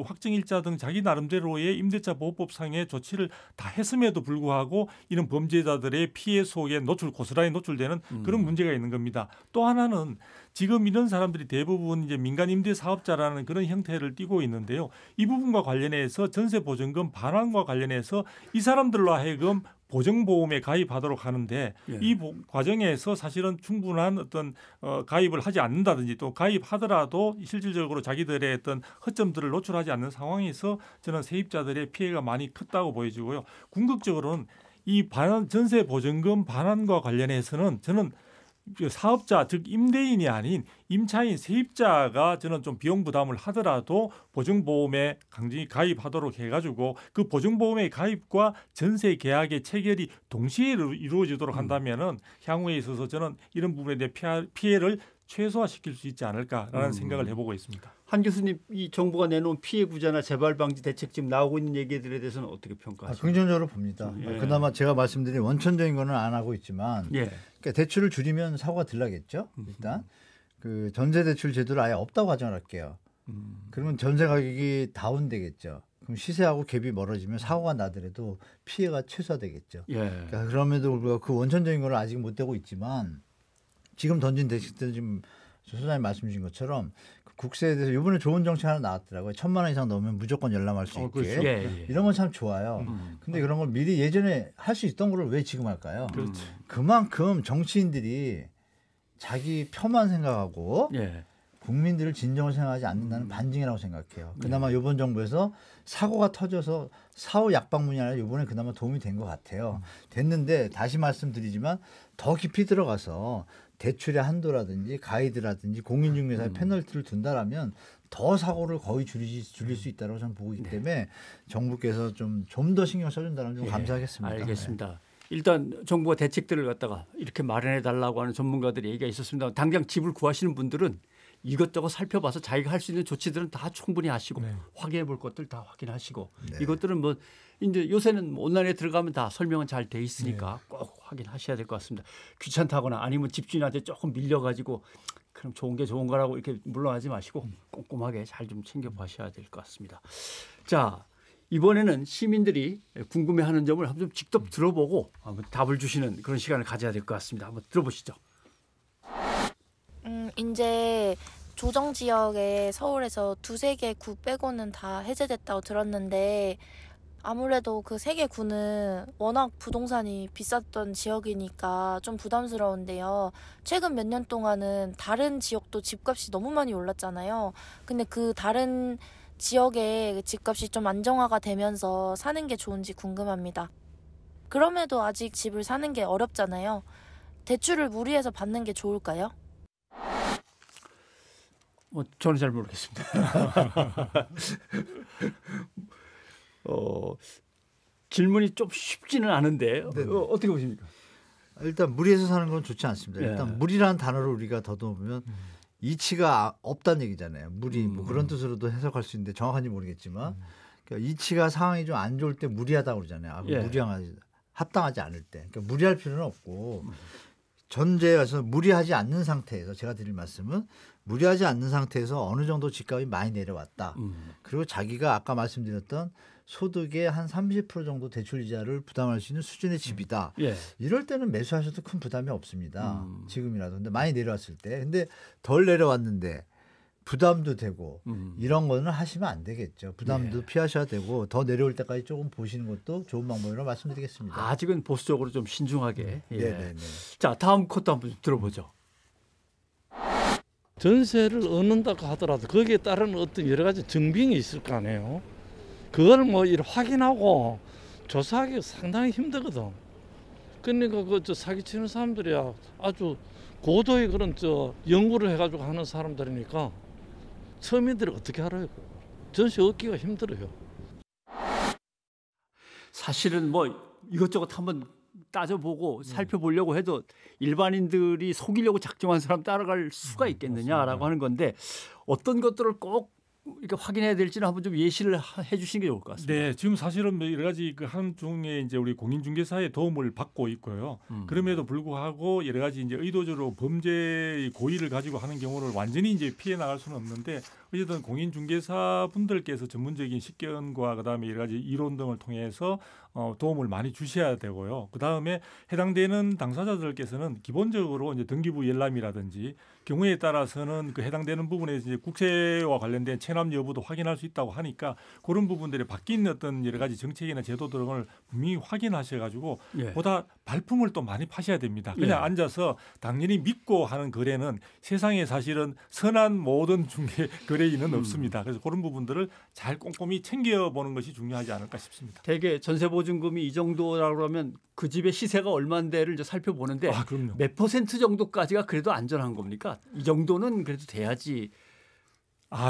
확정일자 등 자기 나름대로의 임대차 보호법상의 조치를 다 했음에도 불구하고 이런 범죄자들의 피해 속에 고스란히 노출되는 그런 문제가 있는 겁니다. 또 하나는 지금 이런 사람들이 대부분 이제 민간 임대 사업자라는 그런 형태를 띠고 있는데요. 이 부분과 관련해서 전세 보증금 반환과 관련해서 이 사람들로 하여금 보증보험에 가입하도록 하는데 이 과정에서 사실은 충분한 어떤 가입을 하지 않는다든지 또 가입하더라도 실질적으로 자기들의 어떤 허점들을 노출하지 않는 상황에서 저는 세입자들의 피해가 많이 컸다고 보여지고요. 궁극적으로는 이 전세 보증금 반환과 관련해서는 저는 사업자 즉 임대인이 아닌 임차인 세입자가 저는 좀 비용 부담을 하더라도 보증보험에 강제히 가입하도록 해가지고 그 보증보험의 가입과 전세 계약의 체결이 동시에 이루어지도록 한다면은 향후에 있어서 저는 이런 부분에 대해 피해를 최소화시킬 수 있지 않을까라는 생각을 해보고 있습니다. 한 교수님, 이 정부가 내놓은 피해 구제나 재발 방지 대책 지금 나오고 있는 얘기들에 대해서는 어떻게 평가하십니까? 긍정적으로 봅니다. 그나마 제가 말씀드린 원천적인 거는 안 하고 있지만 그러니까 대출을 줄이면 사고가 덜 나겠죠. 일단 그 전세 대출 제도를 아예 없다고 가정할게요. 그러면 전세 가격이 다운되겠죠. 그럼 시세하고 갭이 멀어지면 사고가 나더라도 피해가 최소화되겠죠. 그러니까 그럼에도 불구하고 그 원천적인 거를 아직 못 되고 있지만 지금 던진 대책들은 지금 소장님 말씀 주신 것처럼 국세에 대해서 이번에 좋은 정책 하나 나왔더라고요. 1,000만 원 이상 넣으면 무조건 열람할 수 있게. 그렇죠. 이런 건 참 좋아요. 근데 그런 걸 미리 예전에 할 수 있던 거를 왜 지금 할까요? 그만큼 정치인들이 자기 표만 생각하고 국민들을 진정을 생각하지 않는다는 반증이라고 생각해요. 그나마 이번 정부에서 사고가 터져서 사후 약방문이 아니라 이번에 그나마 도움이 된 것 같아요. 됐는데 다시 말씀드리지만 더 깊이 들어가서 대출의 한도라든지 가이드라든지 공인중개사의 페널티를 둔다라면 더 사고를 거의 줄일 수 있다고 저는 보고 있기 때문에 정부께서 좀 더 신경 써준다면 좀 감사하겠습니다. 알겠습니다. 일단 정부가 대책들을 갖다가 이렇게 마련해 달라고 하는 전문가들의 얘기가 있었습니다. 당장 집을 구하시는 분들은 이것저것 살펴봐서 자기가 할 수 있는 조치들은 다 충분히 하시고 확인해 볼 것들 다 확인하시고 이것들은 뭐 이제 요새는 온라인에 들어가면 다 설명은 잘 돼 있으니까 꼭 확인하셔야 될 것 같습니다. 귀찮다거나 아니면 집주인한테 조금 밀려가지고 그럼 좋은 게 좋은 거라고 이렇게 물러나지 마시고 꼼꼼하게 잘 좀 챙겨보셔야 될 것 같습니다. 자, 이번에는 시민들이 궁금해하는 점을 한번 직접 들어보고 한번 답을 주시는 그런 시간을 가져야 될 것 같습니다. 한번 들어보시죠. 이제 조정 지역에 서울에서 2-3개 구 빼고는 다 해제됐다고 들었는데 아무래도 그 3개 구는 워낙 부동산이 비쌌던 지역이니까 좀 부담스러운데요. 최근 몇 년 동안은 다른 지역도 집값이 너무 많이 올랐잖아요. 근데 그 다른 지역의 집값이 좀 안정화가 되면서 사는 게 좋은지 궁금합니다. 그럼에도 아직 집을 사는 게 어렵잖아요. 대출을 무리해서 받는 게 좋을까요? 저는 잘 모르겠습니다. 질문이 좀 쉽지는 않은데 어떻게 보십니까? 일단 무리해서 사는 건 좋지 않습니다. 일단 무리라는 단어를 우리가 더듬으면 이치가 없다는 얘기잖아요. 무리 뭐 그런 뜻으로도 해석할 수 있는데 정확한지 모르겠지만 그러니까 이치가 상황이 좀 안 좋을 때 무리하다고 그러잖아요. 합당하지 않을 때. 그러니까 무리할 필요는 없고 전제에서 무리하지 않는 상태에서 제가 드릴 말씀은 무리하지 않는 상태에서 어느 정도 집값이 많이 내려왔다. 그리고 자기가 아까 말씀드렸던 소득의 한 30% 정도 대출 이자를 부담할 수 있는 수준의 집이다. 이럴 때는 매수하셔도 큰 부담이 없습니다. 지금이라도. 근데 많이 내려왔을 때. 근데 덜 내려왔는데 부담도 되고 이런 거는 하시면 안 되겠죠. 부담도 피하셔야 되고 더 내려올 때까지 조금 보시는 것도 좋은 방법이라고 말씀드리겠습니다. 아직은 보수적으로 좀 신중하게. 자, 다음 컷도 한번 들어보죠. 전세를 얻는다고 하더라도 거기에 따른 어떤 여러 가지 증빙이 있을 거 아니에요. 그걸 뭐 이렇게 확인하고 조사하기가 상당히 힘들거든. 그러니까 그 사기치는 사람들이야 아주 고도의 그런 연구를 해가지고 하는 사람들이니까 서민들이 어떻게 알아요? 전세 얻기가 힘들어요. 사실은 뭐 이것저것 한번 따져보고 살펴보려고 해도 일반인들이 속이려고 작정한 사람 따라갈 수가 있겠느냐라고 하는 건데 어떤 것들을 꼭 이렇게 확인해야 될지는 한번 좀 예시를 해주시는 게 좋을 것 같습니다. 네, 지금 사실은 여러 가지 그 한중에 이제 우리 공인중개사의 도움을 받고 있고요. 그럼에도 불구하고 여러 가지 이제 의도적으로 범죄의 고의를 가지고 하는 경우를 완전히 이제 피해 나갈 수는 없는데 어쨌든 공인중개사 분들께서 전문적인 식견과 그다음에 여러 가지 이론 등을 통해서 도움을 많이 주셔야 되고요. 그 다음에 해당되는 당사자들께서는 기본적으로 이제 등기부 열람이라든지 경우에 따라서는 그 해당되는 부분에 이제 국세와 관련된 체납 여부도 확인할 수 있다고 하니까 그런 부분들이 바뀐 어떤 여러 가지 정책이나 제도 등을 분명히 확인하셔가지고 예. 보다 발품을 또 많이 파셔야 됩니다. 그냥 예. 앉아서 당연히 믿고 하는 거래는 세상에 사실은 선한 모든 중개 거래인은 없습니다. 그래서 그런 부분들을 잘 꼼꼼히 챙겨보는 것이 중요하지 않을까 싶습니다. 대개 전세보증금이 이 정도라고 하면 그 집의 시세가 얼마인데를 이제 살펴보는데 그럼요. 몇 퍼센트 정도까지가 그래도 안전한 겁니까? 이 정도는 그래도 돼야지.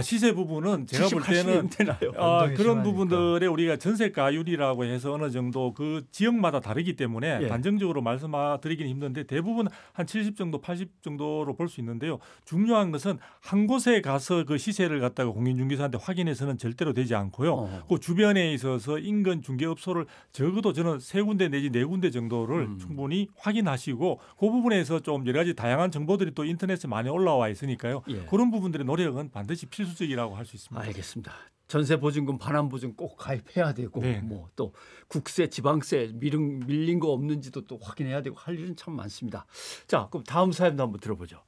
시세 부분은 제가 볼 70, 때는 80은 되나요? 그런 심하니까. 부분들에 우리가 전세가율이라고 해서 어느 정도 그 지역마다 다르기 때문에 예. 단정적으로 말씀드리기는 힘든데 대부분 한 70 정도, 80 정도로 볼 수 있는데요. 중요한 것은 한 곳에 가서 그 시세를 갖다가 공인중개사한테 확인해서는 절대로 되지 않고요. 그 주변에 있어서 인근 중개업소를 적어도 저는 3군데 내지 4군데 정도를 충분히 확인하시고 그 부분에서 좀 여러 가지 다양한 정보들이 또 인터넷에 많이 올라와 있으니까요. 예. 그런 부분들의 노력은 반드시 필수적이라고 할 수 있습니다. 알겠습니다. 전세보증금, 반환보증 꼭 가입해야 되고 네. 뭐 또 국세, 지방세 밀린 거 없는지도 또 확인해야 되고 할 일은 참 많습니다. 자, 그럼 다음 사연도 한번 들어보죠.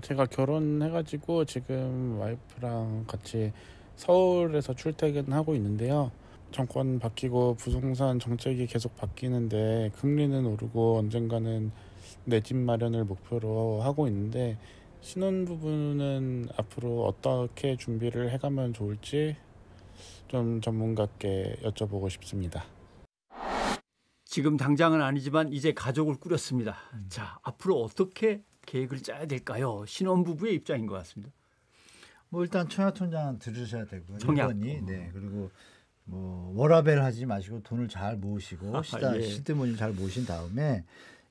제가 결혼해가지고 지금 와이프랑 같이 서울에서 출퇴근하고 있는데요. 정권 바뀌고 부동산 정책이 계속 바뀌는데 금리는 오르고 언젠가는 내 집 마련을 목표로 하고 있는데 신혼부부는 앞으로 어떻게 준비를 해가면 좋을지 좀 전문가께 여쭤보고 싶습니다. 지금 당장은 아니지만 이제 가족을 꾸렸습니다. 자, 앞으로 어떻게 계획을 짜야 될까요? 신혼부부의 입장인 것 같습니다. 뭐 일단 청약통장 들으셔야 되고요. 청약. 1번이. 네. 그리고 뭐 워라밸 하지 마시고 돈을 잘 모으시고 예. 시드머니를 잘 모으신 다음에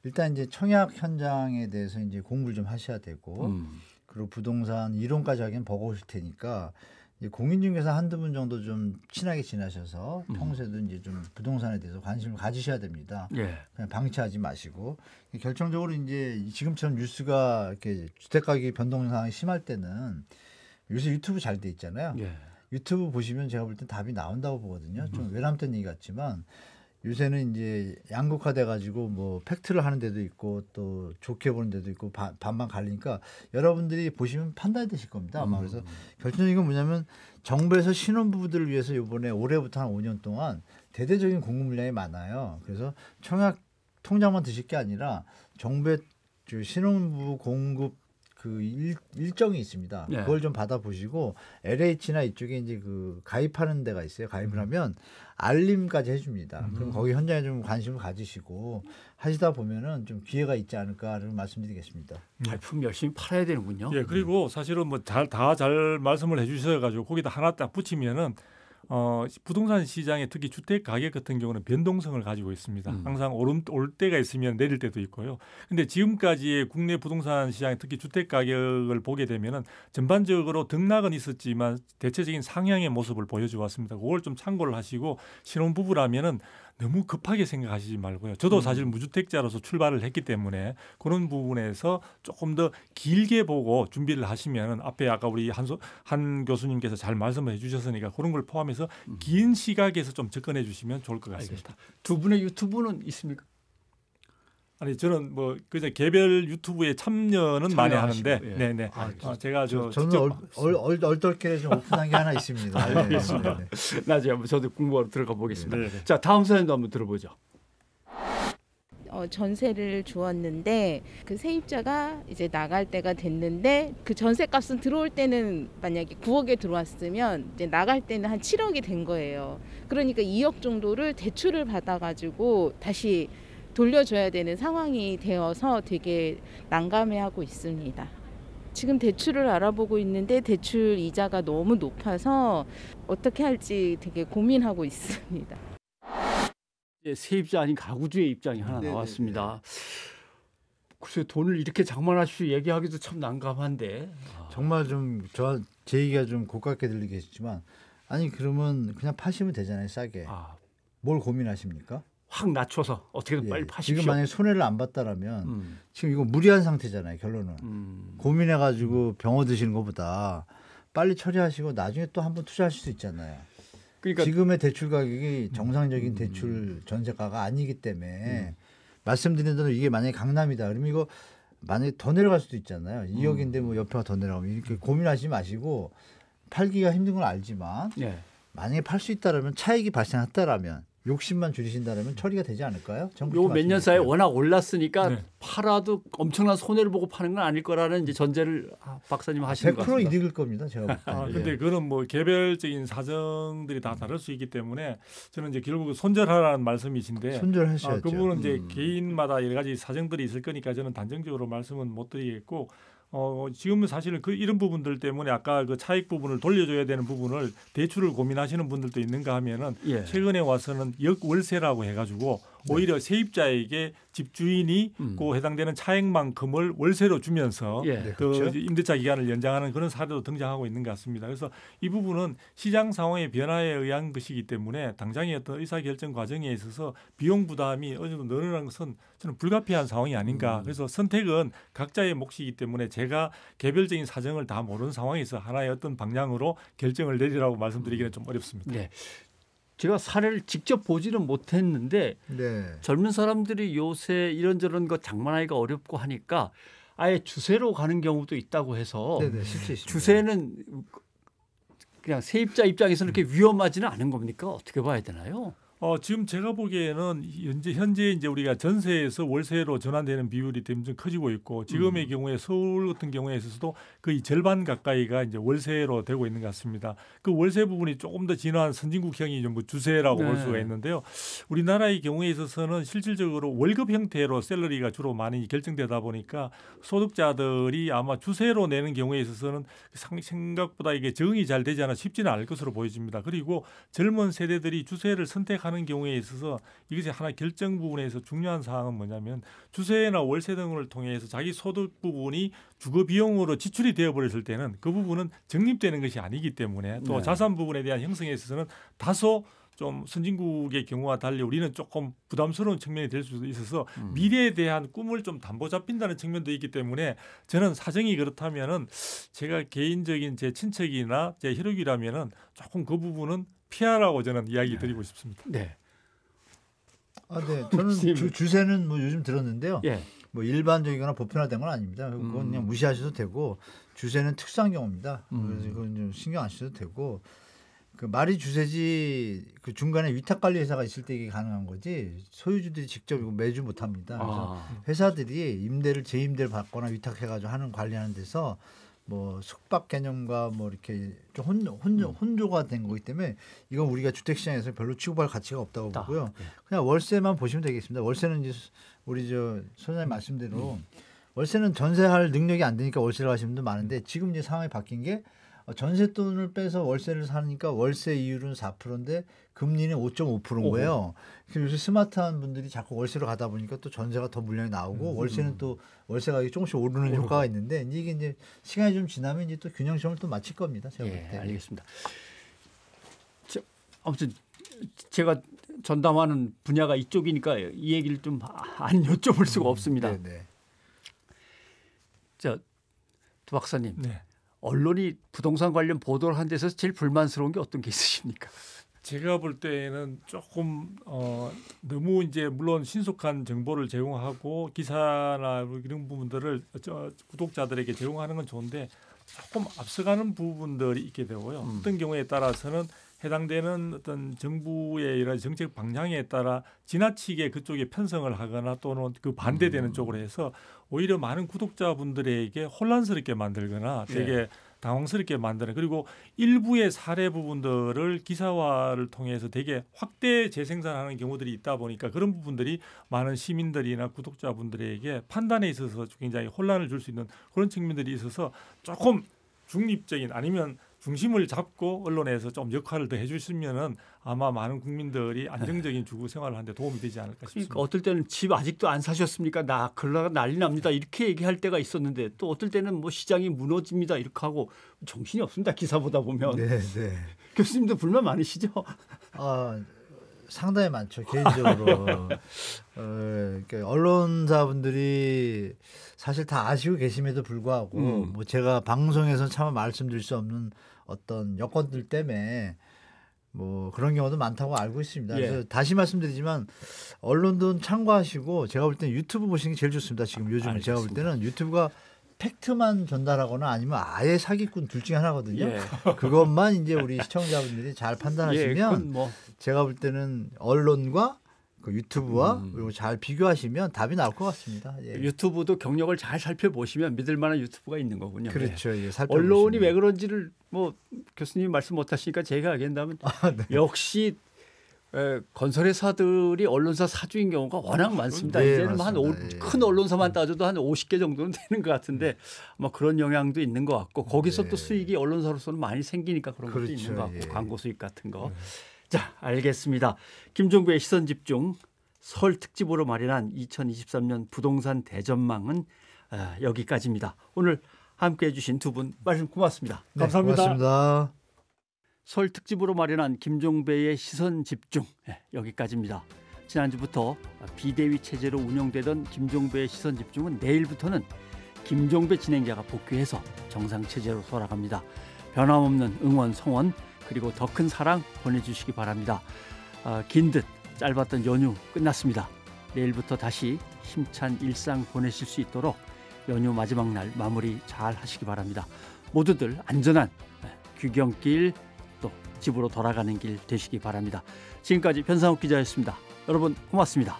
일단 이제 청약 현장에 대해서 이제 공부를 좀 하셔야 되고 그리고 부동산 이론까지 하기엔 버거우실 테니까 이제 공인중개사 한두 분 정도 좀 친하게 지내셔서 평소에도 이제 좀 부동산에 대해서 관심을 가지셔야 됩니다. 예. 그냥 방치하지 마시고 결정적으로 이제 지금처럼 뉴스가 이렇게 주택 가격이 변동 상황이 심할 때는 요새 유튜브 잘 돼 있잖아요. 예. 유튜브 보시면 제가 볼 때 답이 나온다고 보거든요. 좀 외람된 얘기 같지만 요새는 이제 양극화돼 가지고 뭐 팩트를 하는 데도 있고 또 좋게 보는 데도 있고 반반 갈리니까 여러분들이 보시면 판단이 되실 겁니다. 아마 그래서 결정적인 건 뭐냐면 정부에서 신혼부부들을 위해서 이번에 올해부터 한 5년 동안 대대적인 공급 물량이 많아요. 그래서 청약 통장만 드실 게 아니라 정부의 신혼부부 공급 그 일정이 있습니다. 네. 그걸 좀 받아보시고 LH나 이쪽에 이제 그 가입하는 데가 있어요. 가입을 하면 알림까지 해줍니다. 그럼 거기 현장에 좀 관심을 가지시고 하시다 보면은 좀 기회가 있지 않을까를 말씀드리겠습니다. 발품 열심히 팔아야 되는군요. 예, 그리고 사실은 뭐 잘 말씀을 해주셔가지고 거기다 하나 딱 붙이면은 부동산 시장에 특히 주택 가격 같은 경우는 변동성을 가지고 있습니다. 항상 올 때가 있으면 내릴 때도 있고요. 근데 지금까지의 국내 부동산 시장에 특히 주택 가격을 보게 되면은 전반적으로 등락은 있었지만 대체적인 상향의 모습을 보여줘 왔습니다. 그걸 좀 참고를 하시고 신혼부부라면은 너무 급하게 생각하시지 말고요. 저도 사실 무주택자로서 출발을 했기 때문에 그런 부분에서 조금 더 길게 보고 준비를 하시면 앞에 아까 우리 한 교수님께서 잘 말씀을 해주셨으니까 그런 걸 포함해서 긴 시각에서 좀 접근해 주시면 좋을 것 같습니다. 두 분의 유튜브는 있습니까? 아니 저는 뭐 그냥 개별 유튜브에 참여는 많이 하는데, 예. 네네. 제가 저는 얼떨결에 좀 오픈한 게 하나 있습니다. 알겠습니다. 나중에 한번 저도 공부하러 들어가 보겠습니다. 네. 자, 다음 사연도 한번 들어보죠. 전세를 주었는데 그 세입자가 이제 나갈 때가 됐는데 그 전세값은 들어올 때는 만약에 9억에 들어왔으면 이제 나갈 때는 한 7억이 된 거예요. 그러니까 2억 정도를 대출을 받아가지고 다시 돌려줘야 되는 상황이 되어서 되게 난감해하고 있습니다. 지금 대출을 알아보고 있는데 대출 이자가 너무 높아서 어떻게 할지 되게 고민하고 있습니다. 세입자 아닌 가구주의 입장이 하나 나왔습니다. 글쎄 돈을 이렇게 장만하시고 얘기하기도 참 난감한데 정말 좀 제 얘기가 좀 고깝게 들리겠지만 아니 그러면 그냥 파시면 되잖아요. 싸게. 뭘 고민하십니까? 확 낮춰서 어떻게든 빨리 파십시오. 지금 만약에 손해를 안 봤다라면 지금 이거 무리한 상태잖아요. 결론은. 고민해가지고 병 얻으시는 것보다 빨리 처리하시고 나중에 또 한번 투자하실 수 있잖아요. 그러니까 지금의 대출 가격이 정상적인 대출 전세가가 아니기 때문에 말씀드린 대로 이게 만약에 강남이다 그러면 이거 만약에 더 내려갈 수도 있잖아요. 2억인데 뭐 옆에가 더 내려가면 이렇게 고민하지 마시고 팔기가 힘든 건 알지만 예. 만약에 팔 수 있다라면 차익이 발생했다라면 욕심만 줄이신다라면 처리가 되지 않을까요? 요 몇 년 사이에 워낙 올랐으니까 네. 팔아도 엄청난 손해를 보고 파는 건 아닐 거라는 이제 전제를 박사님 하시는 것 100% 같습니다. 이득일 겁니다. 제가 볼 때는. 근데 그런 뭐 개별적인 사정들이 다 다를 수 있기 때문에 저는 이제 결국 손절하라는 말씀이신데 손절하셔야죠. 그 부분은 이제 개인마다 여러 가지 사정들이 있을 거니까 저는 단정적으로 말씀은 못 드리겠고 지금은 사실은 이런 부분들 때문에 아까 그 차익 부분을 돌려줘야 되는 부분을 대출을 고민하시는 분들도 있는가 하면은 예. 최근에 와서는 역월세라고 해가지고 오히려 세입자에게 집주인이 그 해당되는 차액만큼을 월세로 주면서 예. 그 그렇죠. 임대차 기간을 연장하는 그런 사례도 등장하고 있는 것 같습니다. 그래서 이 부분은 시장 상황의 변화에 의한 것이기 때문에 당장의 어떤 의사결정 과정에 있어서 비용 부담이 어느 정도 늘어나는 것은 저는 불가피한 상황이 아닌가. 그래서 선택은 각자의 몫이기 때문에 제가 개별적인 사정을 다 모르는 상황에서 하나의 어떤 방향으로 결정을 내리라고 말씀드리기는 좀 어렵습니다. 네. 제가 사례를 직접 보지는 못했는데 네. 젊은 사람들이 요새 이런저런 거 장만하기가 어렵고 하니까 아예 주세로 가는 경우도 있다고 해서 네네, 실제 있습니다. 주세는 그냥 세입자 입장에서는 그렇게 위험하지는 않은 겁니까? 어떻게 봐야 되나요? 지금 제가 보기에는 현재 이제 우리가 전세에서 월세로 전환되는 비율이 점점 커지고 있고 지금의 경우에 서울 같은 경우에 있어서도 거의 절반 가까이가 이제 월세로 되고 있는 것 같습니다. 그 월세 부분이 조금 더 진화한 선진국형이 좀 뭐 주세라고 볼 수가 있는데요. 우리나라의 경우에 있어서는 실질적으로 월급 형태로 샐러리가 주로 많이 결정되다 보니까 소득자들이 아마 주세로 내는 경우에 있어서는 생각보다 이게 적응이 잘 되지 않아 쉽지는 않을 것으로 보여집니다. 그리고 젊은 세대들이 주세를 선택하는 경우에 있어서 이것이 하나 결정 부분에서 중요한 사항은 뭐냐면 주세나 월세 등을 통해서 자기 소득 부분이 주거 비용으로 지출이 되어 버렸을 때는 그 부분은 적립되는 것이 아니기 때문에 또 네. 자산 부분에 대한 형성에 있어서는 다소 좀 선진국의 경우와 달리 우리는 조금 부담스러운 측면이 될 수도 있어서 미래에 대한 꿈을 좀 담보 잡힌다는 측면도 있기 때문에 저는 사정이 그렇다면은 제가 개인적인 제 친척이나 제 혈육이라면은 조금 그 부분은 피하라고 저는 이야기 드리고 싶습니다. 네. 네. 저는 주세는 뭐 요즘 들었는데요. 예. 뭐 일반적이거나 보편화된 건 아닙니다. 그건 그냥 무시하셔도 되고 주세는 특수한 경우입니다. 그래서 그건 좀 신경 안 쓰셔도 되고 그 말이 주세지 그 중간에 위탁 관리 회사가 있을 때 이게 가능한 거지 소유주들이 직접 이거 매주 못 합니다. 그래서 회사들이 임대를 재임대를 받거나 위탁해가지고 하는 관리하는 데서 뭐 숙박 개념과 뭐 이렇게 좀 혼조가 된 거기 때문에 이건 우리가 주택 시장에서 별로 취급할 가치가 없다고 보고요. 그냥 월세만 보시면 되겠습니다. 월세는 이제 우리 저 소장님 말씀대로 월세는 전세할 능력이 안 되니까 월세를 하시는 분도 많은데 지금 이제 상황이 바뀐 게 전세돈을 빼서 월세를 사니까 월세 이율은 4%인데 금리는 5.5%인 거예요. 그래서 요새 스마트한 분들이 자꾸 월세로 가다 보니까 또 전세가 더 물량이 나오고 월세는 또 월세 가격이 조금씩 오르는 효과가 있는데 이게 이제 시간이 좀 지나면 이제 또 균형점을 또 맞출 겁니다. 제가 볼 때. 알겠습니다. 아무튼 제가 전담하는 분야가 이쪽이니까 이 얘기를 좀 안 여쭤볼 수가 없습니다. 네. 자, 두 박사님. 네. 언론이 부동산 관련 보도를 한 데서 제일 불만스러운 게 어떤 게 있으십니까? 제가 볼 때는 조금 너무 이제 물론 신속한 정보를 제공하고 기사나 이런 부분들을 구독자들에게 제공하는 건 좋은데 조금 앞서가는 부분들이 있게 되고요. 어떤 경우에 따라서는 해당되는 어떤 정부의 이런 정책 방향에 따라 지나치게 그쪽에 편성을 하거나 또는 그 반대되는 쪽으로 해서 오히려 많은 구독자분들에게 혼란스럽게 만들거나 되게 당황스럽게 만드는 그리고 일부의 사례 부분들을 기사화를 통해서 되게 확대 재생산하는 경우들이 있다 보니까 그런 부분들이 많은 시민들이나 구독자분들에게 판단에 있어서 굉장히 혼란을 줄 수 있는 그런 측면들이 있어서 조금 중립적인 아니면 중심을 잡고 언론에서 좀 역할을 더 해주시면은 아마 많은 국민들이 안정적인 주거 생활을 하는데 도움이 되지 않을까 싶습니다. 그러니까 어떨 때는 집 아직도 안 사셨습니까? 나 그러다가 난리 납니다. 이렇게 얘기할 때가 있었는데 또 어떨 때는 뭐 시장이 무너집니다. 이렇게 하고 정신이 없습니다. 기사 보다 보면. 네. 교수님도 불만 많으시죠? 상당히 많죠. 개인적으로. 그러니까 언론사분들이 사실 다 아시고 계심에도 불구하고 뭐 제가 방송에서 차마 말씀드릴 수 없는 어떤 여건들 때문에 뭐 그런 경우도 많다고 알고 있습니다. 예. 그래서 다시 말씀드리지만 언론도 참고하시고 제가 볼 때는 유튜브 보시는 게 제일 좋습니다. 지금 요즘 제가 볼 때는 유튜브가 팩트만 전달하거나 아니면 아예 사기꾼 둘 중에 하나거든요. 예. 그것만 이제 우리 시청자분들이 잘 판단하시면 예, 뭐. 제가 볼 때는 언론과 그 유튜브와 그리고 잘 비교하시면 답이 나올 것 같습니다. 예. 유튜브도 경력을 잘 살펴보시면 믿을 만한 유튜브가 있는 거군요. 그렇죠. 예. 예, 언론이 왜 그런지를 뭐 교수님이 말씀 못하시니까 제가 하겠다면 네. 역시 건설회사들이 언론사 사주인 경우가 워낙 많습니다. 네, 이제는 맞습니다. 큰 언론사만 따져도 한 50개 정도는 되는 것 같은데 뭐 그런 영향도 있는 것 같고 거기서 또 수익이 언론사로서는 많이 생기니까 그런 것도 있는 것 같고 광고 수익 같은 거. 자, 알겠습니다. 김종배의 시선집중 설 특집으로 마련한 2023년 부동산 대전망은 여기까지입니다. 오늘 함께해 주신 두 분 말씀 고맙습니다. 감사합니다. 고맙습니다. 설 특집으로 마련한 김종배의 시선집중 여기까지입니다. 지난주부터 비대위 체제로 운영되던 김종배의 시선집중은 내일부터는 김종배 진행자가 복귀해서 정상 체제로 돌아갑니다. 변함없는 응원, 성원 그리고 더 큰 사랑 보내주시기 바랍니다. 긴 듯 짧았던 연휴 끝났습니다. 내일부터 다시 힘찬 일상 보내실 수 있도록 연휴 마지막 날 마무리 잘 하시기 바랍니다. 모두들 안전한 귀경길 또 집으로 돌아가는 길 되시기 바랍니다. 지금까지 변상욱 기자였습니다. 여러분 고맙습니다.